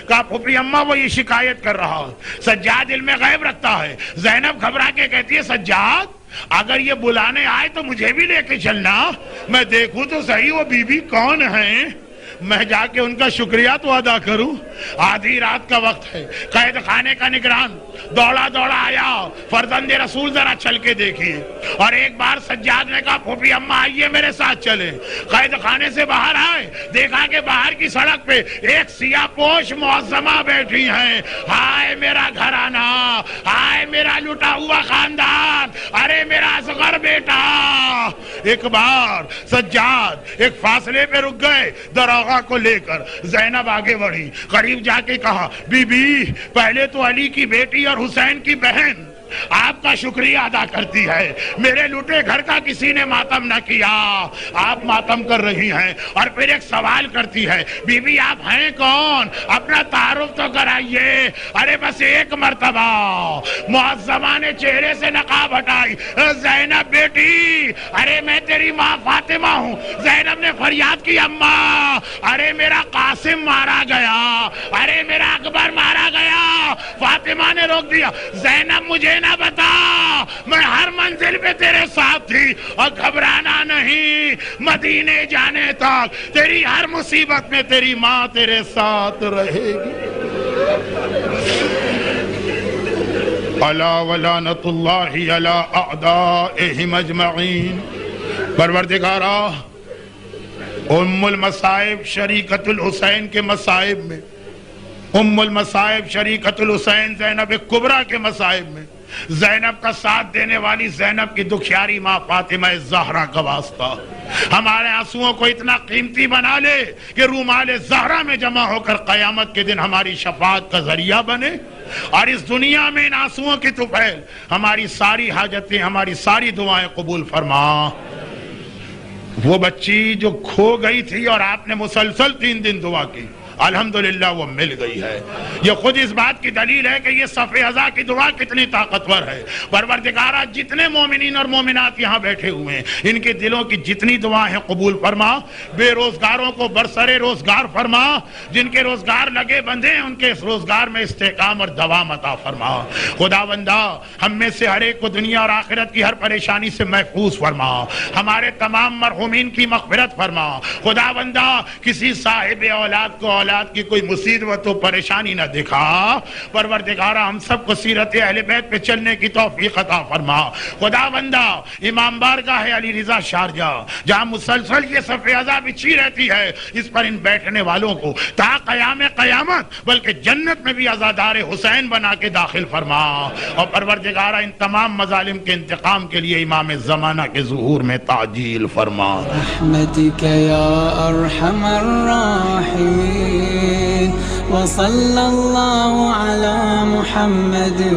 کہا پھوپھی اماں وہ یہ شکایت کر رہا ہے، سجاد علم غیب رکھتا ہے. زینب گھبرا کے کہتی ہے سجاد اگر یہ بلانے آئے تو مجھے بھی لے کے چلنا، میں دیکھوں تو صحیح وہ بی بی کون ہیں، میں جا کے ان کا شکریہ تو ادا کروں. آدھی رات کا وقت ہے. قید خانے کا نگران دوڑا دوڑا آیا، فرزند رسول ذرا چل کے دیکھیے. اور ایک بار سجاد نے کہا پھوپھی اماں آئیے میرے ساتھ چلیں. قید خانے سے باہر آئے، دیکھا کہ باہر کی سڑک پہ ایک سیاہ پوش معظمہ بیٹھی ہیں. ہائے میرا گھرانہ، ہائے میرا لٹا ہوا خاندان، ارے میرا اصغر بیٹا. ایک بار سجاد ایک فاصلے پہ رک گئے دروغہ کو لے کر. زینب آگے بڑھی، قریب جا کے کہا بی بی پہلے تو علی کی بیٹی اور حسین کی بہن آپ کا شکریہ ادا کرتی ہے، میرے لوٹے گھر کا کسی نے ماتم نہ کیا، آپ ماتم کر رہی ہیں. اور پھر ایک سوال کرتی ہے بی بی آپ ہیں کون؟ اپنا تعارف تو کرائیے. ارے بس ایک مرتبہ. معظمہ نے چہرے سے نقاب ہٹائی. زینب بیٹی ارے میں تیری ماں فاطمہ ہوں. زینب نے فریاد کی اماں ارے میرا قاسم مارا گیا، ارے میرا اکبر مارا گیا. فاطمہ نے روک دیا. زینب مجھے نہ بتا، میں ہر منزل پہ تیرے ساتھ تھی اور گھبرانا نہیں، مدینے جانے تک تیری ہر مصیبت میں تیری ماں تیرے ساتھ رہے گی. الا ولعنۃ اللہ علی اعدائہم اجمعین. پروردگارا ام المصائب شریکۃ الحسین کے مصائب میں، ام المصائب شریکۃ الحسین زینب کبریٰ کے مصائب میں زینب کا ساتھ دینے والی زینب کی دکھیاری ماں فاطمہ زہرا کا واسطہ ہمارے آنسوؤں کو اتنا قیمتی بنا لے کہ رومال زہرا میں جمع ہو کر قیامت کے دن ہماری شفاعت کا ذریعہ بنے. اور اس دنیا میں ان آنسوؤں کی طفیل ہماری ساری حاجتیں، ہماری ساری دعائیں قبول فرما. وہ بچی جو کھو گئی تھی اور آپ نے مسلسل 3 دن دعا کی، الحمدللہ وہ مل گئی ہے. یہ خود اس بات کی دلیل ہے کہ یہ صف ازا کی دعا کتنی طاقتور ہے. پروردگارہ جتنے مومنین اور مومنات یہاں بیٹھے ہوئے ہیں ان کے دلوں کی جتنی دعائیں قبول فرما. بے روزگاروں کو برسر روزگار فرما، جن کے روزگار لگے بندھے ہیں ان کے اس روزگار میں استحکام اور دوام عطا فرما. خداوندہ ہم میں سے ہر ایک کو دنیا اور آخرت کی ہر پریشانی سے محفوظ فرما. ہمارے تمام مرحومین کی مغفرت فرما. خداوندہ کسی صاحب اولاد کو اولاد کی کوئی مصیبت و پریشانی نہ دکھا. پروردگارہ ہم سب کو سیرت اہل بیت پہ چلنے کی توفیق عطا فرما. خداوندہ امام بارگاہ علی رضا شارجہ جہاں مسلسل یہ صف ازا بچھی رہتی ہے، اس پر ان بیٹھنے والوں کو تا قیام قیامت بلکہ جنت میں بھی عزادار حسین بنا کے داخل فرما. اور پروردگارہ ان تمام مظالم کے انتقام کے لیے امام زمانہ کے ظہور میں تعجیل فرما. رحمتک یا ارحم الراحمین. وصلی اللہ علی محمد و